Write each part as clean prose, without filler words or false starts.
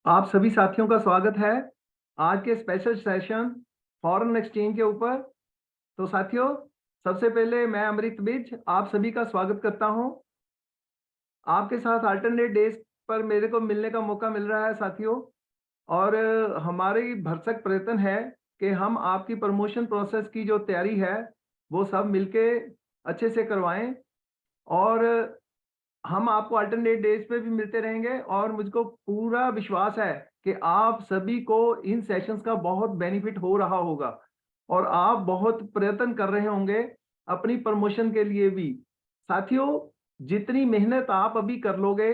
आप सभी साथियों का स्वागत है आज के स्पेशल सेशन फॉरेन एक्सचेंज के ऊपर। तो साथियों, सबसे पहले मैं अमृत बिज आप सभी का स्वागत करता हूं। आपके साथ अल्टरनेट डेज पर मेरे को मिलने का मौका मिल रहा है साथियों, और हमारी भरसक प्रयत्न है कि हम आपकी प्रमोशन प्रोसेस की जो तैयारी है वो सब मिलके अच्छे से करवाएं, और हम आपको अल्टरनेट डेज पे भी मिलते रहेंगे। और मुझको पूरा विश्वास है कि आप सभी को इन सेशंस का बहुत बेनिफिट हो रहा होगा और आप बहुत प्रयत्न कर रहे होंगे अपनी प्रमोशन के लिए भी। साथियों, जितनी मेहनत आप अभी कर लोगे,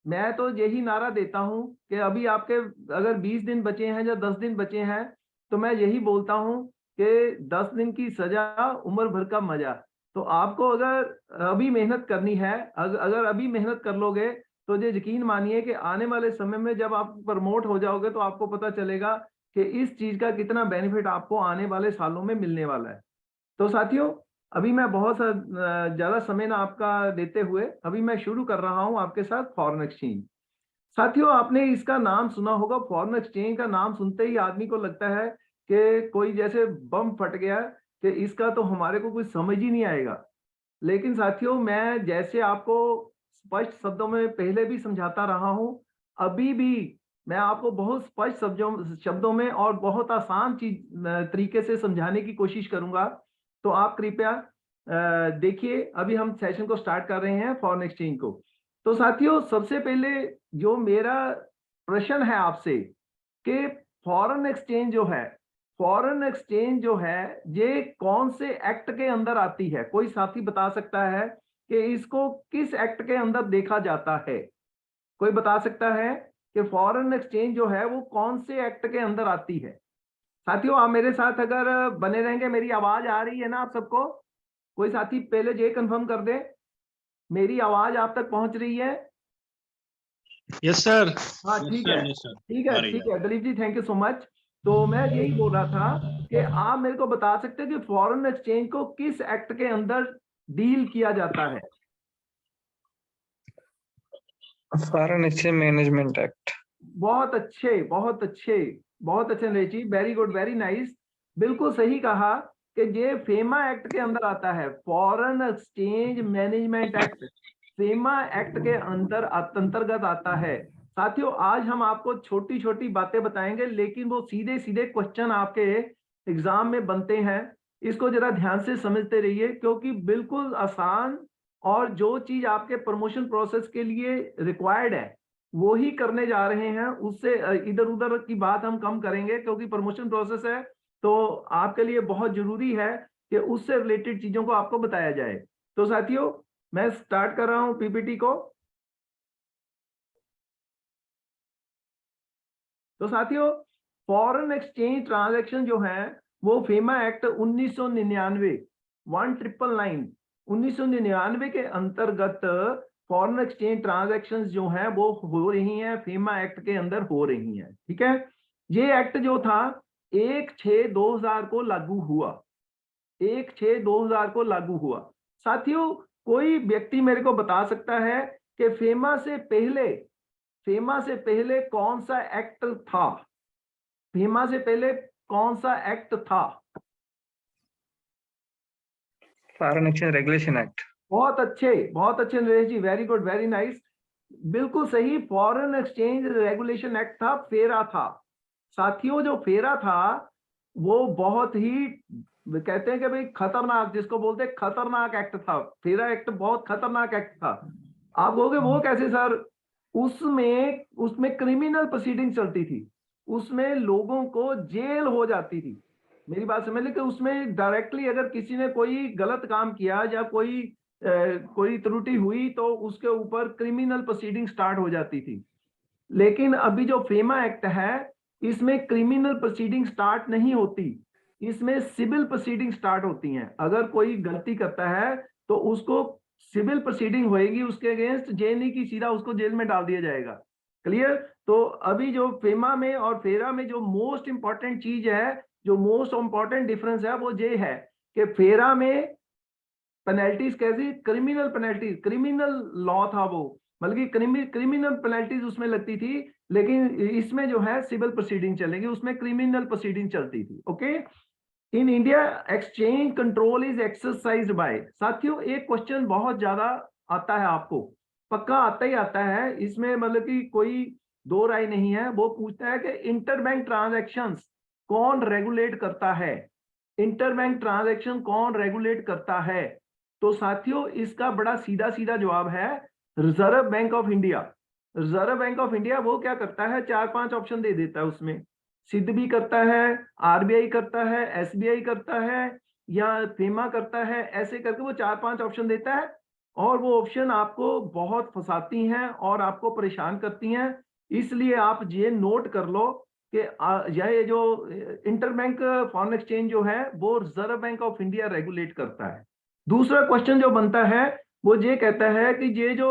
मैं तो यही नारा देता हूं कि अभी आपके अगर 20 दिन बचे हैं या 10 दिन बचे हैं, तो मैं यही बोलता हूं कि 10 दिन की सजा, उम्र भर का मजा। तो आपको अगर अभी मेहनत करनी है, अगर अभी मेहनत कर लोगे, तो ये यकीन मानिए कि आने वाले समय में जब आप प्रमोट हो जाओगे तो आपको पता चलेगा कि इस चीज का कितना बेनिफिट आपको आने वाले सालों में मिलने वाला है। तो साथियों, अभी मैं बहुत ज्यादा समय ना आपका देते हुए अभी मैं शुरू कर रहा हूं आपके साथ फॉरेन एक्सचेंज। साथियों, आपने इसका नाम सुना होगा। फॉरेन एक्सचेंज का नाम सुनते ही आदमी को लगता है कि कोई जैसे बम फट गया, कि इसका तो हमारे को कुछ समझ ही नहीं आएगा। लेकिन साथियों, मैं जैसे आपको स्पष्ट शब्दों में पहले भी समझाता रहा हूं, अभी भी मैं आपको बहुत स्पष्ट शब्दों में और बहुत आसान चीज तरीके से समझाने की कोशिश करूंगा। तो आप कृपया देखिए, अभी हम सेशन को स्टार्ट कर रहे हैं फॉरेन एक्सचेंज को। तो साथियों, सबसे पहले जो मेरा प्रश्न है आपसे कि फॉरेन एक्सचेंज जो है, फॉरेन एक्सचेंज जो है, ये कौन से एक्ट के अंदर आती है? कोई साथी बता सकता है कि इसको किस एक्ट के अंदर देखा जाता है? कोई बता सकता है कि फॉरेन एक्सचेंज जो है वो कौन से एक्ट के अंदर आती है? साथियों, आप मेरे साथ अगर बने रहेंगे, मेरी आवाज आ रही है ना आप सबको? कोई साथी पहले ये कंफर्म कर दे, मेरी आवाज आप तक पहुंच रही है? Yes sir. हाँ, ठीक है। Yes sir. ठीक है, ठीक है Dilip ji, thank you so much. तो मैं यही बोल रहा था कि आप मेरे को बता सकते हैं कि फॉरेन एक्सचेंज को किस एक्ट के अंदर डील किया जाता है? Foreign exchange management act. बहुत अच्छे, बहुत अच्छे, बहुत अच्छे नरेश जी, वेरी गुड, वेरी नाइस। बिल्कुल सही कहा कि ये फेमा एक्ट के अंदर आता है, foreign exchange management act FEMA act के अंतर्गत आता है। साथियों, आज हम आपको छोटी छोटी बातें बताएंगे, लेकिन वो सीधे सीधे क्वेश्चन आपके एग्जाम में बनते हैं। इसको जरा ध्यान से समझते रहिए, क्योंकि बिल्कुल आसान और जो चीज आपके प्रमोशन प्रोसेस के लिए रिक्वायर्ड है वो ही करने जा रहे हैं। उससे इधर उधर की बात हम कम करेंगे, क्योंकि प्रमोशन प्रोसेस है तो आपके लिए बहुत जरूरी है कि उससे रिलेटेड चीजों को आपको बताया जाए। तो साथियों, मैं स्टार्ट कर रहा हूं पीपीटी को। तो साथियों, फॉरेन एक्सचेंज ट्रांजैक्शन जो है वो फेमा एक्ट 1999 1999 के अंतर्गत फॉरेन एक्सचेंज ट्रांजैक्शंस जो हैं वो हो रही हैं, फेमा एक्ट के अंदर हो रही हैं। ठीक है, ये एक्ट जो था 1/6/2000 को लागू हुआ, 1/6/2000 को लागू हुआ। साथियों, कोई व्यक्ति मेरे को बता सकता है कि फेमा से पहले कौन सा एक्ट था? फेमा से पहले कौन सा एक्ट था? Foreign exchange regulation act. बहुत अच्छे, बहुत अच्छे नरेश जी, वेरी गुड, वेरी नाइस, बिल्कुल सही। फॉरेन एक्सचेंज रेगुलेशन एक्ट था, फेरा था। साथियों, जो फेरा था वो बहुत ही, कहते हैं कि भाई खतरनाक, जिसको बोलते हैं खतरनाक एक्ट था। फेरा एक्ट बहुत खतरनाक एक्ट था। आप कहोगे वो कैसे सर? उसमें उसमें क्रिमिनल प्रोसीडिंग चलती थी, उसमें लोगों को जेल हो जाती थी। मेरी बात समझ ली कि उसमें डायरेक्टली अगर किसी ने कोई गलत काम किया या कोई त्रुटि हुई तो उसके ऊपर क्रिमिनल प्रोसीडिंग स्टार्ट हो जाती थी। लेकिन अभी जो फेमा एक्ट है, इसमें क्रिमिनल प्रोसीडिंग स्टार्ट नहीं होती, इसमें सिविल प्रोसीडिंग स्टार्ट होती हैं। अगर कोई गलती करता है तो उसको सिविल प्रोसीडिंग होएगी उसके अगेंस्ट, जेल नहीं की सीधा उसको जेल में डाल दिया जाएगा। क्लियर? तो अभी जो फेमा में और फेरा में जो मोस्ट इंपॉर्टेंट चीज है, जो मोस्ट इंपॉर्टेंट डिफरेंस है, वो ये है कि फेरा में पेनल्टीज कैसी, क्रिमिनल पेनल्टीज, क्रिमिनल लॉ था वो। मतलब कि क्रिमिनल पेनल्टीज उसमें लगती थी, लेकिन इसमें जो है सिविल प्रोसीडिंग चलेगी, उसमें क्रिमिनल प्रोसीडिंग चलती थी। Okay, in India exchange control is exercised by, साथियों एक क्वेश्चन बहुत ज्यादा आता है, आपको पक्का आता ही आता है, इसमें मतलब कि कोई दो राय नहीं है। वो पूछता है कि इंटरबैंक ट्रांजैक्शंस कौन रेगुलेट करता है, इंटरबैंक ट्रांजैक्शन कौन रेगुलेट करता है? तो साथियों इसका बड़ा सीधा सीधा जवाब है reserve bank of India. Reserve bank of India वो क्या करता है, 4-5 ऑप्शन दे देता है उसमें, सिद्ध भी करता है, आरबीआई करता है, एसबीआई करता है, या फेमा करता है, ऐसे करके वो 4-5 ऑप्शन देता है, और वो ऑप्शन आपको बहुत फंसाती हैं और आपको परेशान करती हैं। इसलिए आप ये नोट कर लो कि ये जो इंटरबैंक फॉरेन एक्सचेंज जो है वो reserve bank of India regulate करता है। दूसरा क्वेश्चन जो बनता है वो ये कहता है कि ये जो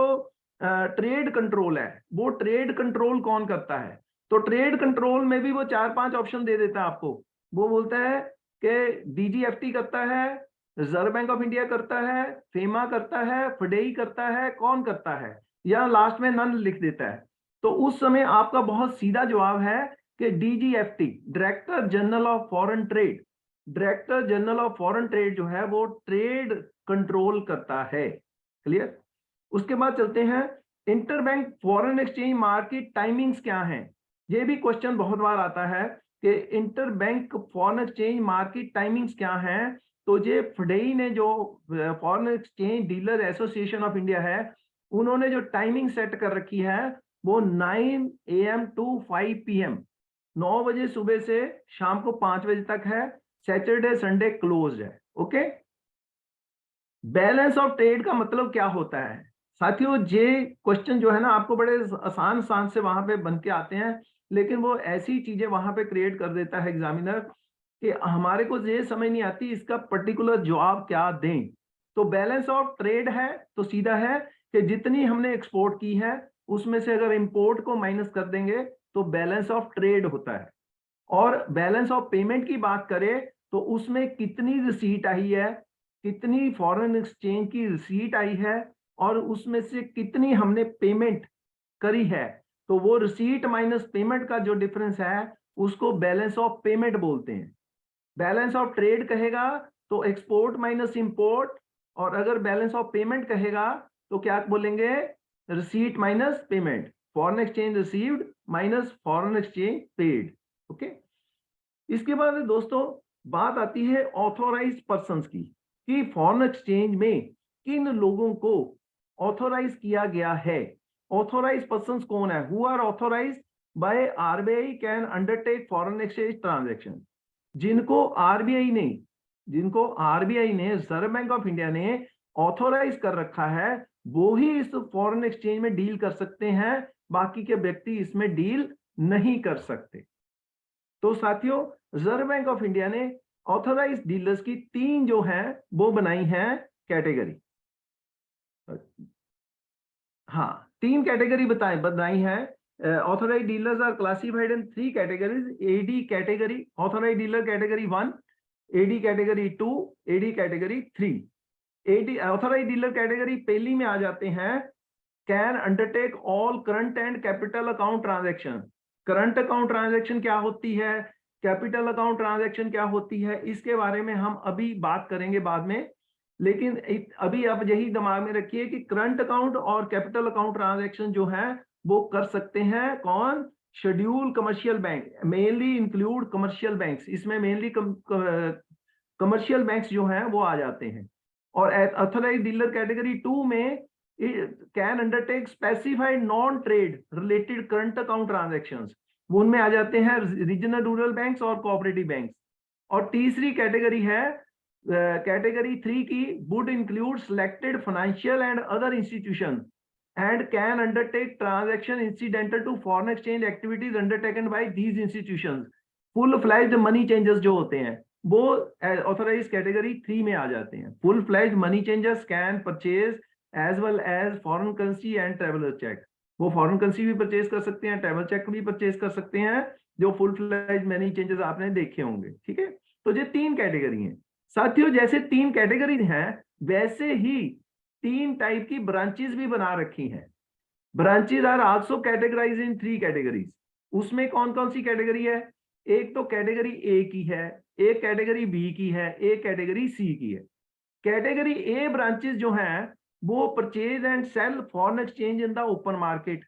ट्रेड कंट्रोल है वो ट्रेड कंट्रोल कौन करता है? तो ट्रेड कंट्रोल में भी वो 4-5 ऑप्शन दे देता है आपको। वो बोलता है कि डीजीएफटी करता है, रिजर्व बैंक ऑफ इंडिया करता है, फेमा करता है, फडेई करता है, कौन करता है, या लास्ट में नन लिख देता है। तो उस समय आपका बहुत सीधा जवाब है कि DGFT, director general of foreign trade, director general of foreign trade जो है वो ट्रेड कंट्रोल करता है। क्लियर? उसके बाद चलते हैं, interbank foreign exchange market timings क्या हैं? ये भी क्वेश्चन बहुत बार आता है कि interbank foreign exchange market timings क्या हैं। तो ये फडेई ने, जो foreign exchange dealer association of India है, उन्होंने जो टाइमिंग सेट कर रखी है वो 9 AM टू 5 PM, 9 बजे सुबह से शाम को 5 बजे तक है। सैटरडे संडे क्लोज है। ओके, बैलेंस ऑफ ट्रेड का मतलब क्या होता है? साथियों ये क्वेश्चन जो है ना आपको बड़े आसान आसान से वहां पे बन के आते हैं, लेकिन वो ऐसी चीजें वहां पे क्रिएट कर देता है एग्जामिनर कि हमारे को ये समझ नहीं आती इसका पर्टिकुलर जवाब क्या दें। तो बैलेंस ऑफ ट्रेड है तो सीधा है कि जितनी हमने एक्सपोर्ट की है उसमें से अगर इंपोर्ट को माइनस कर देंगे तो बैलेंस ऑफ ट्रेड होता है। और बैलेंस ऑफ पेमेंट की बात करें तो उसमें कितनी रिसीट आई है, कितनी फॉरेन एक्सचेंज की रिसीट आई है, और उसमें से कितनी हमने पेमेंट करी है, तो वो रिसीट माइनस पेमेंट का जो डिफरेंस है उसको बैलेंस ऑफ पेमेंट बोलते हैं। बैलेंस ऑफ ट्रेड कहेगा तो एक्सपोर्ट माइनस इंपोर्ट, और अगर बैलेंस ऑफ पेमेंट कहेगा तो क्या बोलेंगे, receipt minus payment, foreign exchange received minus foreign exchange paid. Okay, इसके बाद दोस्तों बात आती है ऑथोराइज पर्संस की, कि फॉरेन एक्सचेंज में किन लोगों को ऑथोराइज किया गया है। ऑथोराइज पर्संस कौन है? Who are authorise by RBI can undertake foreign exchange transaction. जिनको आरबीआई ने रिजर्व बैंक ऑफ इंडिया ने ऑथोराइज कर रखा है वो ही इस फॉरेन एक्सचेंज में डील कर सकते हैं, बाकी के व्यक्ति इसमें डील नहीं कर सकते। तो साथियों रिजर्व बैंक ऑफ इंडिया ने ऑथोराइज डीलर्स की 3 जो हैं वो बनाई हैं कैटेगरी। हाँ, 3 कैटेगरी बनाई हैं। Authorise dealers are classified in 3 categories. AD category, authorise dealer category 1, AD category 2, AD category 3। AD authorise dealer category पहली में आ जाते हैं, can undertake all current and capital account transaction. Current account transaction क्या होती है, कैपिटल अकाउंट ट्रांजैक्शन क्या होती है, इसके बारे में हम अभी बात करेंगे बाद में। लेकिन अभी आप यही दिमाग में रखिए कि करंट अकाउंट और कैपिटल अकाउंट ट्रांजैक्शन जो है वो कर सकते हैं कौन? Schedule commercial bank, mainly include commercial banks, इसमें मेनली कमर्शियल बैंक्स जो हैं वो आ जाते हैं। और ऑथराइज्ड डीलर कैटेगरी 2 में can undertake specified non trade related current account transactions, उनमें आ जाते हैं रीजनल रूरल बैंक्स और कोऑपरेटिव बैंक्स। और तीसरी कैटेगरी है कैटेगरी 3 की, would include selected financial and other institution and can undertake transaction incidental to foreign exchange activities undertaken by these institutions। full fledged money changers जो होते हैं वो authorise category 3 में आ जाते हैं। full fledged money changers can purchase as well as foreign currency and traveler check। वो foreign currency भी परचेज कर सकते हैं, ट्रैवल चेक भी परचेज कर सकते हैं, जो फुल फ्लेज मनी चेंजेस आपने देखे होंगे। ठीक है, तो ये 3 कैटेगरी हैं साथियों। जैसे 3 कैटेगरी हैं वैसे ही 3 टाइप की ब्रांचेस भी बना रखी हैं। Branches are also categorise in 3 categories. उसमें कौन कौन सी कैटेगरी है? एक तो कैटेगरी ए की है, एक कैटेगरी बी की है, एक कैटेगरी सी की है। कैटेगरी ए ब्रांचेस जो हैं वो purchase and sale foreign exchange in the open market,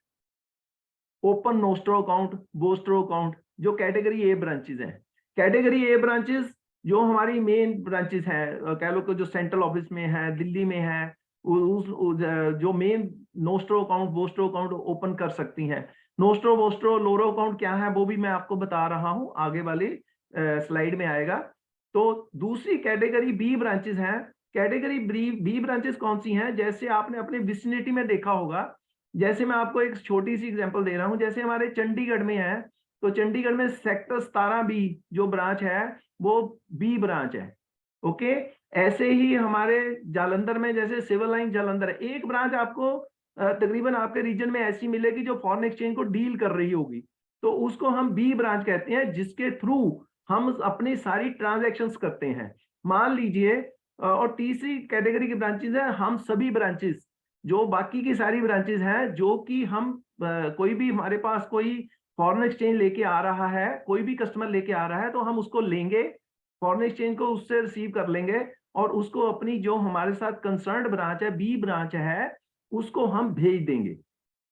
open nostro account, vostro account, जो कैटेगरी ए ब्रांचेस हैं। कैटेगरी ए ब्रांचेस जो हमारी मेन ब्रांचेस हैं, कह लो कि जो सेंट्रल ऑफिस में है, दिल्ली में है, जो main nostro account, vostro account open कर सकती हैं। नोस्ट्रो, बोस्ट्रो, लोरो अकाउंट क्या है वो भी मैं आपको बता रहा हूं, आगे वाली स्लाइड में आएगा। तो दूसरी कैटेगरी बी ब्रांचेस हैं। कैटेगरी बी ब्रांचेस कौन सी हैं? जैसे आपने अपने विसिनिटी में देखा होगा, जैसे मैं आपको एक छोटी सी एग्जांपल दे रहा हूं, जैसे हमारे चंडीगढ़ में है, तो चंडीगढ़ में सेक्टर 17 बी जो ब्रांच है वो बी ब्रांच है। ओके, ऐसे ही हमारे जालंधर में जैसे सिविल लाइन जालंधर है, एक ब्रांच आपको तकरीबन आपके रीजन में ऐसी मिलेगी जो फॉरेन एक्सचेंज को डील कर रही होगी, तो उसको हम बी ब्रांच कहते हैं, जिसके थ्रू हम अपनी सारी ट्रांजैक्शंस करते हैं। मान लीजिए और तीसरी कैटेगरी की ब्रांचेस है हम सभी ब्रांचेस, जो बाकी की सारी ब्रांचेस हैं, जो कि हम कोई भी हमारे पास कोई फॉरेन एक्सचेंज लेके आ रहा है, कोई भी कस्टमर लेके आ रहा है, तो हम उसको लेंगे, फॉरेन एक्सचेंज को उससे रिसीव कर लेंगे और उसको अपनी जो हमारे साथ कंसर्न्ड ब्रांच है, बी ब्रांच है, उसको हम भेज देंगे।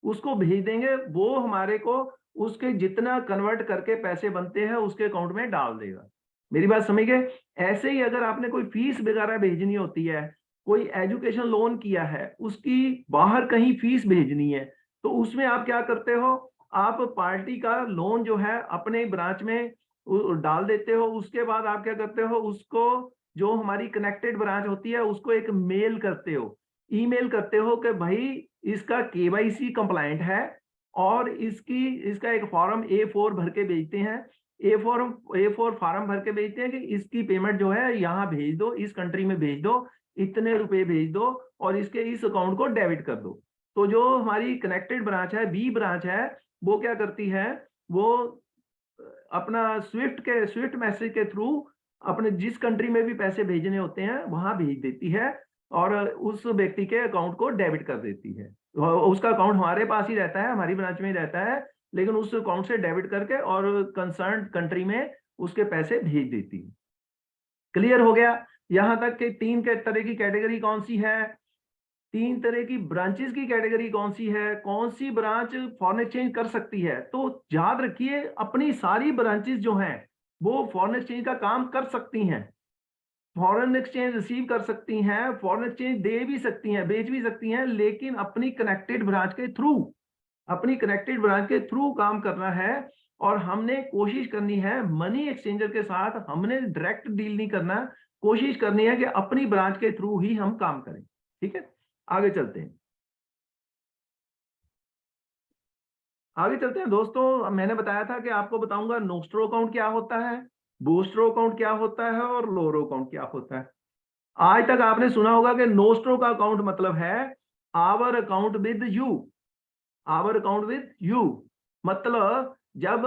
उसको भेज देंगे, वो हमारे को उसके जितना कन्वर्ट करके पैसे बनते हैं उसके अकाउंट में डाल देगा। मेरी बात समझ गए? ऐसे ही अगर आपने कोई फीस वगैरह भेजनी होती है, कोई एजुकेशन लोन किया है, उसकी बाहर कहीं फीस भेजनी है, तो उसमें आप क्या करते हो? आप पार्टी का लोन जो है अपने ब्रांच में डाल देते हो। उसके बाद आप क्या करते हो? उसको जो हमारी कनेक्टेड ब्रांच होती है उसको एक मेल करते हो, ईमेल करते हो कि भाई इसका केवाईसी कंप्लायंट है, और इसका एक फॉर्म A4 भर के भेजते हैं। A4 फॉर्म भर के भेजते हैं कि इसकी पेमेंट जो है यहाँ भेज दो, इस कंट्री में भेज दो, इतने रुपए भेज दो और इसके इस अकाउंट को डेबिट कर दो। तो जो हमारी कनेक्टेड ब्रांच है, बी ब्रांच है, वो क्या करती है? वो अपना स्विफ्ट मैसेज के थ्रू अपने जिस कंट्री में भी पैसे भेजने होते हैं वहां भेज देती है और उस व्यक्ति के अकाउंट को डेबिट कर देती है। उसका अकाउंट हमारे पास ही रहता है, हमारी ब्रांच में ही रहता है, लेकिन उस अकाउंट से डेबिट करके और कंसर्न कंट्री में उसके पैसे भेज देती है। क्लियर हो गया? यहां तक कि 3 के तरह की कैटेगरी कौन सी है, 3 तरह की ब्रांचेस की कैटेगरी कौन सी है, कौन सी ब्रांच फॉरेन एक्सचेंज कर सकती है। तो याद रखिए अपनी सारी ब्रांचेस जो हैं वो फॉरेन एक्सचेंज का काम कर सकती हैं, फॉरेन एक्सचेंज रिसीव कर सकती हैं, फॉरेन एक्सचेंज दे भी सकती हैं, बेच भी सकती हैं, लेकिन अपनी कनेक्टेड ब्रांच के थ्रू, अपनी कनेक्टेड ब्रांच के थ्रू काम करना है। और हमने कोशिश करनी है मनी एक्सचेंजर के साथ, हमने डायरेक्ट डील नहीं करना, कोशिश करनी है कि अपनी ब्रांच के थ्रू ही हम काम करें। ठीक है, आगे चलते हैं। आगे चलते हैं दोस्तों। मैंने बताया था कि आपको बताऊंगा नोस्ट्रो अकाउंट क्या होता है, बोस्ट्रो अकाउंट क्या होता है और लोरो अकाउंट क्या होता है। आज तक आपने सुना होगा कि नोस्ट्रो का अकाउंट मतलब है our account with you, our account with you. मतलब जब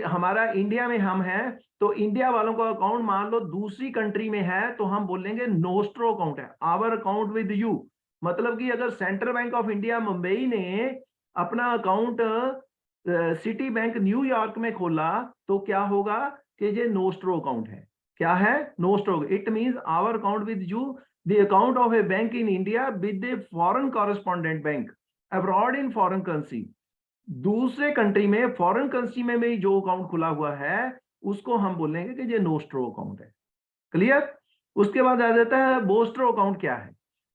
हमारा इंडिया में हम हैं, तो इंडिया वालों का अकाउंट मान लो दूसरी कंट्री में है, तो हम बोलेंगे नोस्ट्रो अकाउंट है, आवर अकाउंट विद यू। मतलब कि अगर central bank of India Mumbai ने अपना अकाउंट सिटी बैंक न्यूयॉर्क में खोला, तो क्या होगा कि ये नोस्ट्रो अकाउंट है। क्या है? Nostro. It means our account with you, the account of a bank in India with a foreign correspondent bank abroad in foreign currency. दूसरे कंट्री में फॉरेन करेंसी में भी जो अकाउंट खुला हुआ है उसको हम बोलेंगे कि ये नोस्ट्रो अकाउंट है। क्लियर? उसके बाद आ जाता है बोस्ट्रो अकाउंट क्या है।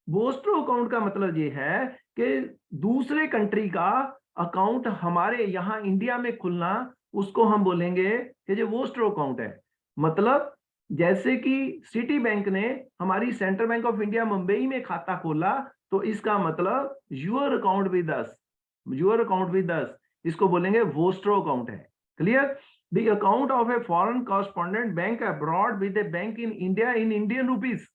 बोस्ट्रो अकाउंट का मतलब ये है कि दूसरे कंट्री का अकाउंट हमारे यहाँ इंडिया में खुलना, उसको हम बोलेंगे कि ये बोस्ट्रो अकाउंट है। मतलब जैसे कि सिटी बैंक ने हमारी central bank of India Mumbai में खाता खोला, तो इसका मतलब your account with us, your account with us, इसको बोलेंगे वोस्ट्रो अकाउंट है। Clear? The account of a foreign correspondent bank abroad with a bank in India in Indian rupees.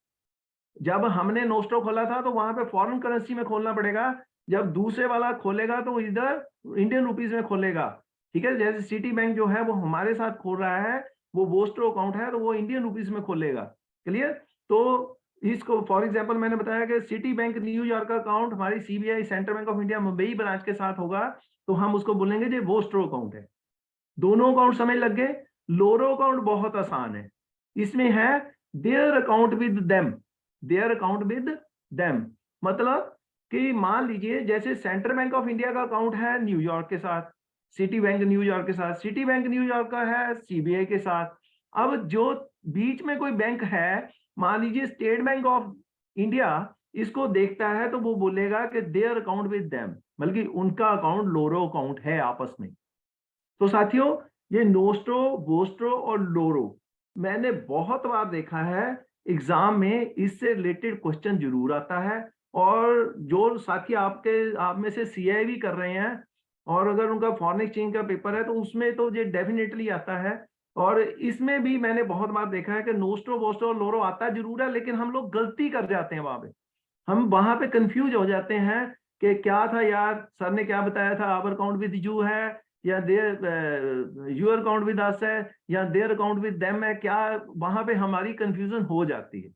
जब हमने नोस्ट्रो खोला था तो वहां पे फॉरेन करेंसी में खोलना पड़ेगा, जब दूसरे वाला खोलेगा तो इधर इंडियन रुपीज में खोलेगा। ठीक है, जैसे सिटी बैंक जो है वो हमारे साथ खोल रहा है, वो वोस्ट्रो अकाउंट है तो वो इंडियन रुपीज में खोलेगा। क्लियर? तो इसको फॉर एग्जांपल मैंने बताया कि सिटी बैंक न्यूयॉर्क का अकाउंट हमारी CBI central bank of India Mumbai branch के साथ होगा, तो हम उसको बोलेंगे जो वोस्ट्रो अकाउंट है। दोनों अकाउंट समझ लग गए। लोरो अकाउंट बहुत आसान है, इसमें है their account with them, their account with them, मतलब कि मान लीजिए जैसे सेंट्रल बैंक ऑफ इंडिया का अकाउंट है न्यूयॉर्क के साथ, सिटी बैंक न्यूयॉर्क के साथ, सिटी बैंक न्यूयॉर्क का है सीबीआई के साथ। अब जो बीच में कोई बैंक है, मान लीजिए स्टेट बैंक ऑफ इंडिया, इसको देखता है तो वो बोलेगा कि देयर अकाउंट विद देम, बल्कि उनका अकाउंट लोरो अकाउंट है आपस में। तो साथियों, ये नोस्ट्रो, वोस्ट्रो और लोरो मैंने बहुत बार देखा है एग्जाम में, इससे रिलेटेड क्वेश्चन जरूर आता है। और जो साथी आप में से सीआई भी कर रहे हैं और अगर उनका फॉरेन एक्सचेंज का पेपर है तो उसमें तो ये डेफिनेटली आता है। और इसमें भी मैंने बहुत बार देखा है कि नोस्ट्रो, वोस्ट्रो और लोरो आता जरूर है, लेकिन हम लोग गलती कर जाते हैं वहां पे, हम वहां पे कंफ्यूज हो जाते हैं कि क्या था यार, सर ने क्या बताया था, आवर अकाउंट विद यू है या their your account with us है या देयर अकाउंट विद देम है, क्या वहां पे हमारी कंफ्यूजन हो जाती है।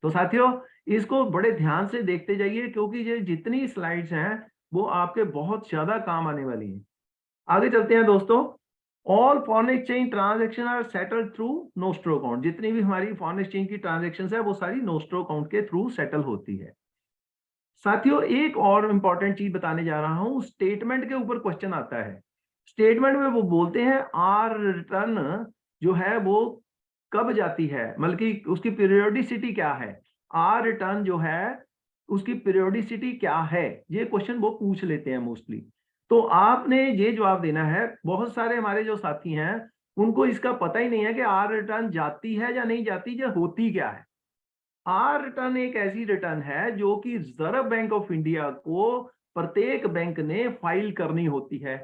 तो साथियों, इसको बड़े ध्यान से देखते जाइए, क्योंकि ये जितनी स्लाइड्स हैं वो आपके बहुत ज्यादा काम आने वाली हैं। आगे चलते हैं दोस्तों। All foreign exchange transaction are settled through nostro account, जितनी भी हमारी फॉरेन एक्सचेंज की ट्रांजेक्शन है वो सारी नोस्ट्रो अकाउंट के थ्रू सेटल होती है। साथियों, एक और इंपॉर्टेंट चीज बताने जा रहा हूं, स्टेटमेंट के ऊपर क्वेश्चन आता है। स्टेटमेंट में वो बोलते हैं आर रिटर्न जो है वो कब जाती है, मतलब कि उसकी पीरियोडिसिटी क्या है, आर रिटर्न जो है उसकी पीरियोडिसिटी क्या है, ये क्वेश्चन वो पूछ लेते हैं मोस्टली। तो आपने ये जवाब देना है। बहुत सारे हमारे जो साथी हैं उनको इसका पता ही नहीं है कि आर रिटर्न जाती है या नहीं जाती, या होती क्या है। आर रिटर्न एक ऐसी रिटर्न है जो कि रिजर्व बैंक ऑफ इंडिया को प्रत्येक बैंक ने फाइल करनी होती है।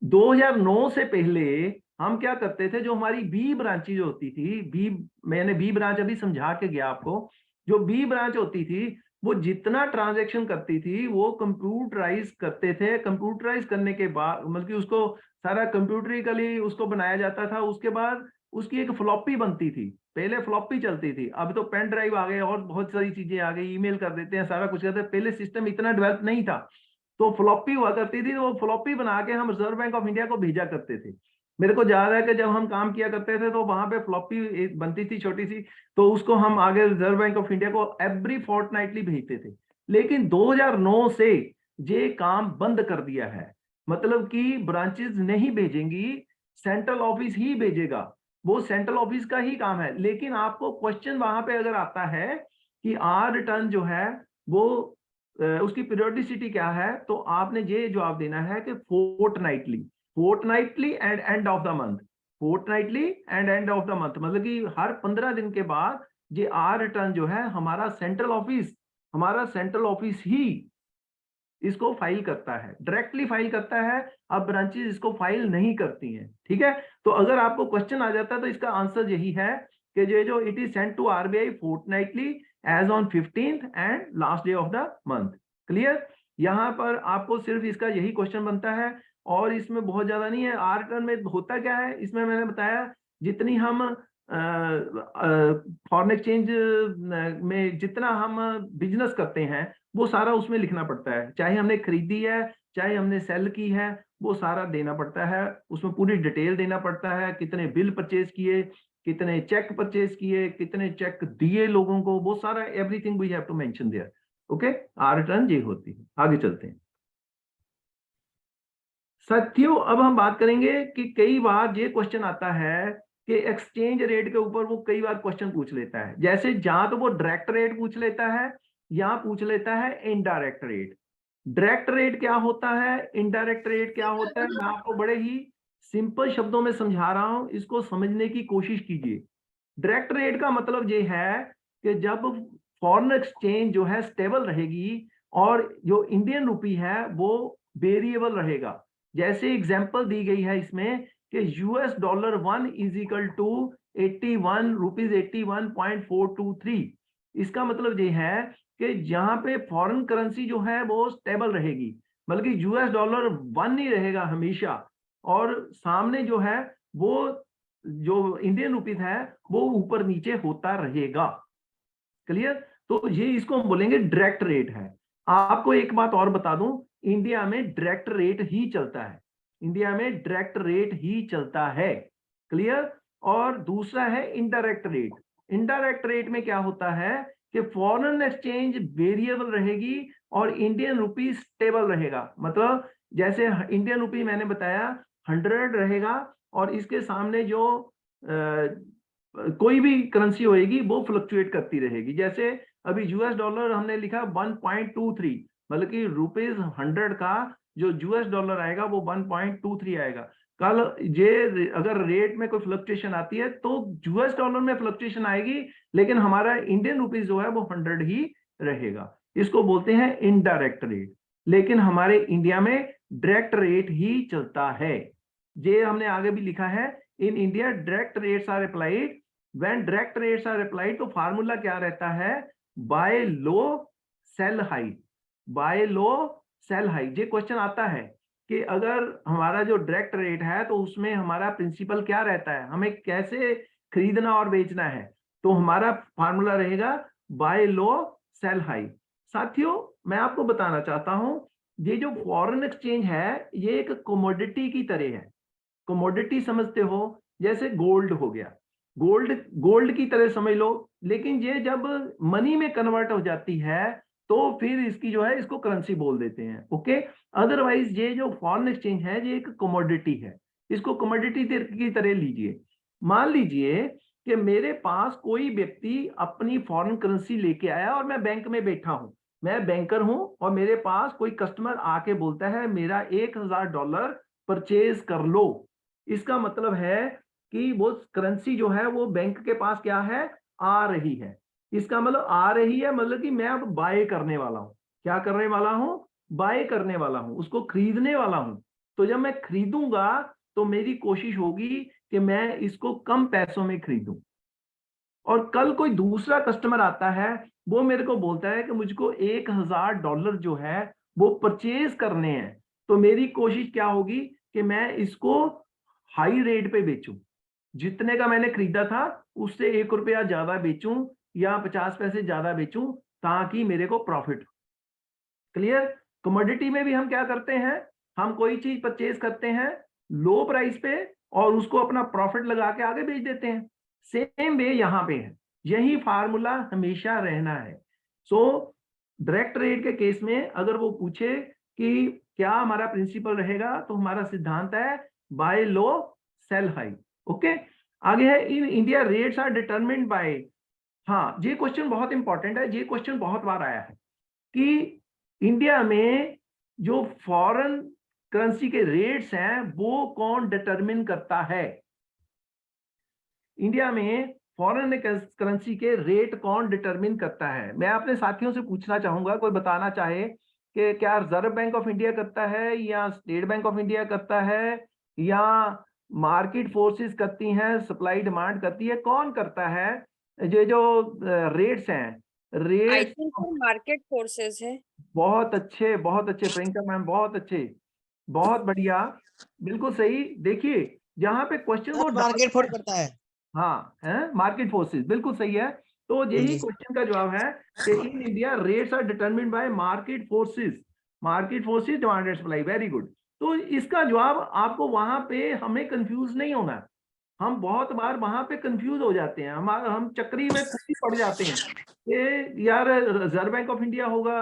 2009 से पहले हम क्या करते थे, जो हमारी बी ब्रांचेज होती थी, मैंने बी ब्रांच अभी समझा के गया आपको, जो बी ब्रांच होती थी वो जितना ट्रांजैक्शन करती थी वो कंप्यूटराइज करते थे। कंप्यूटराइज करने के बाद मतलब कि उसको सारा कंप्यूटरिकली उसको बनाया जाता था। उसके बाद उसकी एक फ्लॉपी बनती थी, पहले फ्लॉपी चलती थी, अब तो पेन ड्राइव आ गए और बहुत सारी चीजें आ गई, ईमेल कर देते हैं, सारा कुछ करते हैं। पहले सिस्टम इतना डेवलप नहीं था, तो फ्लॉपी हुआ करती थी, तो वो फ्लॉपी बना के हम रिजर्व बैंक ऑफ इंडिया को भेजा करते थे। मेरे को याद है कि जब हम काम किया करते थे तो वहां पे फ्लॉपी बनती थी छोटी सी, तो उसको हम आगे रिजर्व बैंक ऑफ इंडिया को एवरी फोर्टनाइटली भेजते थे। लेकिन 2009 से ये काम बंद कर दिया है, मतलब कि ब्रांचेस नहीं भेजेंगी, सेंट्रल ऑफिस ही भेजेगा। वो सेंट्रल ऑफिस का ही काम है। लेकिन आपको क्वेश्चन वहां पे अगर आता है कि आर रिटर्न जो है वो उसकी पीरियोडिसिटी क्या है, तो आपने ये जवाब देना है कि fortnightly, fortnightly and end of the month, fortnightly and end of the month, मतलब कि हर 15 दिन के बाद ये आर रिटर्न जो है हमारा सेंट्रल ऑफिस ही इसको फाइल करता है, डायरेक्टली फाइल करता है। अब ब्रांचेस इसको फाइल नहीं करती हैं, ठीक है। तो अगर आपको क्वेश्चन आ जाता है तो इसका आंसर यही है कि ये जो it is sent to RBI fortnightly as on 15th and last day of the month. Clear. यहाँ पर आपको सिर्फ इसका यही क्वेश्चन बनता है और इसमें बहुत ज्यादा नहीं है। आर रिटर्न में होता क्या है, इसमें मैंने बताया जितनी हम फॉरेन एक्सचेंज में जितना हम बिजनेस करते हैं वो सारा उसमें लिखना पड़ता है, चाहे हमने खरीदी है चाहे हमने सेल की है, वो सारा देना पड़ता है। उसमें पूरी डिटेल देना पड़ता है, कितने बिल परचेज किए, कितने चेक परचेज किए, कितने चेक दिए लोगों को, वो सारा everything we have to mention there. Okay, R return ये होती है। आगे चलते हैं साथियों। अब हम बात करेंगे कि कई बार ये क्वेश्चन आता है कि एक्सचेंज रेट के ऊपर वो कई बार क्वेश्चन पूछ लेता है, जैसे जहां तो वो डायरेक्ट रेट पूछ लेता है या पूछ लेता है इनडायरेक्ट रेट। डायरेक्ट रेट क्या होता है, इनडायरेक्ट रेट क्या होता है, मैं आपको बड़े ही सिंपल शब्दों में समझा रहा हूं, इसको समझने की कोशिश कीजिए। डायरेक्ट रेट का मतलब ये है कि जब फॉरेन एक्सचेंज जो है स्टेबल रहेगी और जो इंडियन रुपी है वो वेरिएबल रहेगा। जैसे एग्जांपल दी गई है इसमें कि US dollar 1 is equal to 81 rupees 81.423। इसका मतलब ये है कि यहाँ पे फॉरेन करेंसी जो है वो स्टेबल रहेगी, बल्कि यूएस डॉलर 1 ही रहेगा हमेशा, और सामने जो है वो जो इंडियन रुपीज है वो ऊपर नीचे होता रहेगा। क्लियर? तो ये इसको हम बोलेंगे डायरेक्ट रेट है। आपको एक बात और बता दूं, इंडिया में डायरेक्ट रेट ही चलता है, इंडिया में डायरेक्ट रेट ही चलता है। क्लियर? और दूसरा है इनडायरेक्ट रेट। इनडायरेक्ट रेट में क्या होता है कि फॉरेन एक्सचेंज वेरिएबल रहेगी और इंडियन रुपी स्टेबल रहेगा। मतलब जैसे इंडियन रुपी मैंने बताया 100 रहेगा और इसके सामने जो कोई भी करेंसी होएगी वो फ्लक्चुएट करती रहेगी। जैसे अभी यूएस डॉलर हमने लिखा 1.23, मतलब कि ₹100 का जो यूएस डॉलर आएगा वो 1.23 आएगा। कल ये अगर रेट में कोई फ्लक्चुएशन आती है तो यूएस डॉलर में फ्लक्चुएशन आएगी, लेकिन हमारा इंडियन रुपीज जो है वो 100 ही रहेगा। इसको बोलते हैं इनडायरेक्ट रेट। लेकिन हमारे इंडिया में डायरेक्ट रेट ही चलता है। ये हमने आगे भी लिखा है, in India direct rates are applied. When direct rates are applied तो फार्मूला क्या रहता है, buy low sell high, buy low sell high. ये क्वेश्चन आता है कि अगर हमारा जो डायरेक्ट रेट है तो उसमें हमारा प्रिंसिपल क्या रहता है, हमें कैसे खरीदना और बेचना है, तो हमारा फार्मूला रहेगा बाय लो सेल हाई। साथियों, मैं आपको बताना चाहता हूं, ये जो फॉरेन एक्सचेंज है ये एक कमोडिटी की तरह है। कमोडिटी समझते हो, जैसे गोल्ड हो गया, गोल्ड गोल्ड की तरह समझ लो। लेकिन ये जब मनी में कन्वर्ट हो जाती है तो फिर इसकी जो है इसको करेंसी बोल देते हैं। ओके, अदरवाइज ये जो फॉरेन एक्सचेंज है ये एक कमोडिटी है, इसको कमोडिटी की तरह लीजिए। मान लीजिए कि मेरे पास कोई व्यक्ति अपनी फॉरेन करेंसी लेके आया और मैं बैंक में बैठा हूं, मैं बैंकर हूं और मेरे पास कोई कस्टमर आके बोलता है मेरा $1000 परचेज कर लो। इसका मतलब है कि वो करेंसी जो है वो बैंक के पास क्या है, आ रही है। इसका मतलब आ रही है, मतलब कि मैं अब बाय करने वाला हूं। क्या करने वाला हूं? बाय करने वाला हूं, उसको खरीदने वाला हूं। तो जब मैं खरीदूंगा तो मेरी कोशिश होगी कि मैं इसको कम पैसों में खरीदूं। और कल कोई दूसरा कस्टमर आता है, वो मेरे को बोलता है कि मुझको $1000 जो है वो परचेज करने हैं। तो मेरी कोशिश क्या होगी कि मैं इसको हाई रेट पे बेचूं, जितने का मैंने खरीदा था उससे ₹1 ज्यादा बेचूं या 50 पैसे ज्यादा बेचूं, ताकि मेरे को प्रॉफिट। क्लियर? कमोडिटी में भी हम क्या करते हैं, हम कोई चीज परचेज करते हैं लो प्राइस पे और उसको अपना प्रॉफिट लगा के आगे बेच देते हैं। सेम वे यहां पे है, यही फार्मूला हमेशा रहना है। सो डायरेक्ट रेट के केस में अगर वो पूछे कि क्या हमारा प्रिंसिपल रहेगा, तो हमारा सिद्धांत है buy low sell high. Okay, आगे है, in India rates are determined by. हाँ, ये क्वेश्चन बहुत इंपॉर्टेंट है, ये क्वेश्चन बहुत बार आया है कि इंडिया में जो फॉरेन करेंसी के रेट्स हैं वो कौन डिटरमिन करता है। इंडिया में फॉरेन करेंसी के रेट कौन डिटरमिन करता है। मैं अपने साथियों से पूछना चाहूंगा, कोई बताना चाहे कि क्या रिजर्व बैंक ऑफ इंडिया करता है या स्टेट बैंक ऑफ इंडिया करता है या मार्केट फोर्सेस करती हैं, सप्लाई डिमांड करती है, कौन करता है ये जो रेट्स हैं, आई रेट्स? थिंक वो मार्केट फोर्सेस है। बहुत अच्छे, बहुत अच्छे प्रियंका मैम, बहुत अच्छे, बहुत बढ़िया, बिल्कुल सही। देखिए जहां पे क्वेश्चन वो मार्केट फोर्स करता है। हाँ है, मार्केट फोर्सेस, बिल्कुल सही है। तो यही जी। क्वेश्चन का जवाब है कि in India rates are determined by market forces, market forces demand and supply. Very good. तो इसका जवाब आपको वहां पे हमें कंफ्यूज नहीं होना है। हम बहुत बार वहां पे कंफ्यूज हो जाते हैं, हम चक्री में खुद ही पड़ जाते हैं कि यार रिजर्व बैंक ऑफ इंडिया होगा,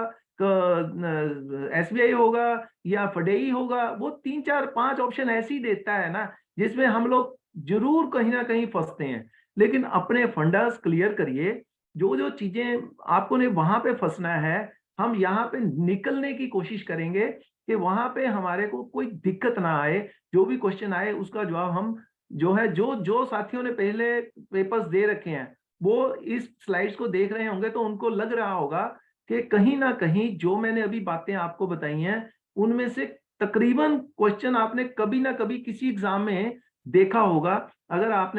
एसबीआई होगा या फडेई होगा। वो 3 4 5 ऑप्शन ऐसे ही देता है ना, जिसमें हम लोग जरूर कहीं ना कहीं फंसते हैं। लेकिन अपने फंडास क्लियर करिए, जो जो चीजें आपको ने वहां पे फंसना है, हम यहाँ पे निकलने की कोशिश करेंगे कि वहां पे हमारे को कोई दिक्कत ना आए। जो भी क्वेश्चन आए उसका जवाब हम जो है, जो जो साथियों ने पहले पेपर्स दे रखे हैं वो इस स्लाइड्स को देख रहे होंगे तो उनको लग रहा होगा कि कहीं ना कहीं जो मैंने अभी बातें आपको बताई हैं उनमें से तकरीबन क्वेश्चन आपने कभी ना कभी किसी एग्जाम में देखा होगा। अगर आप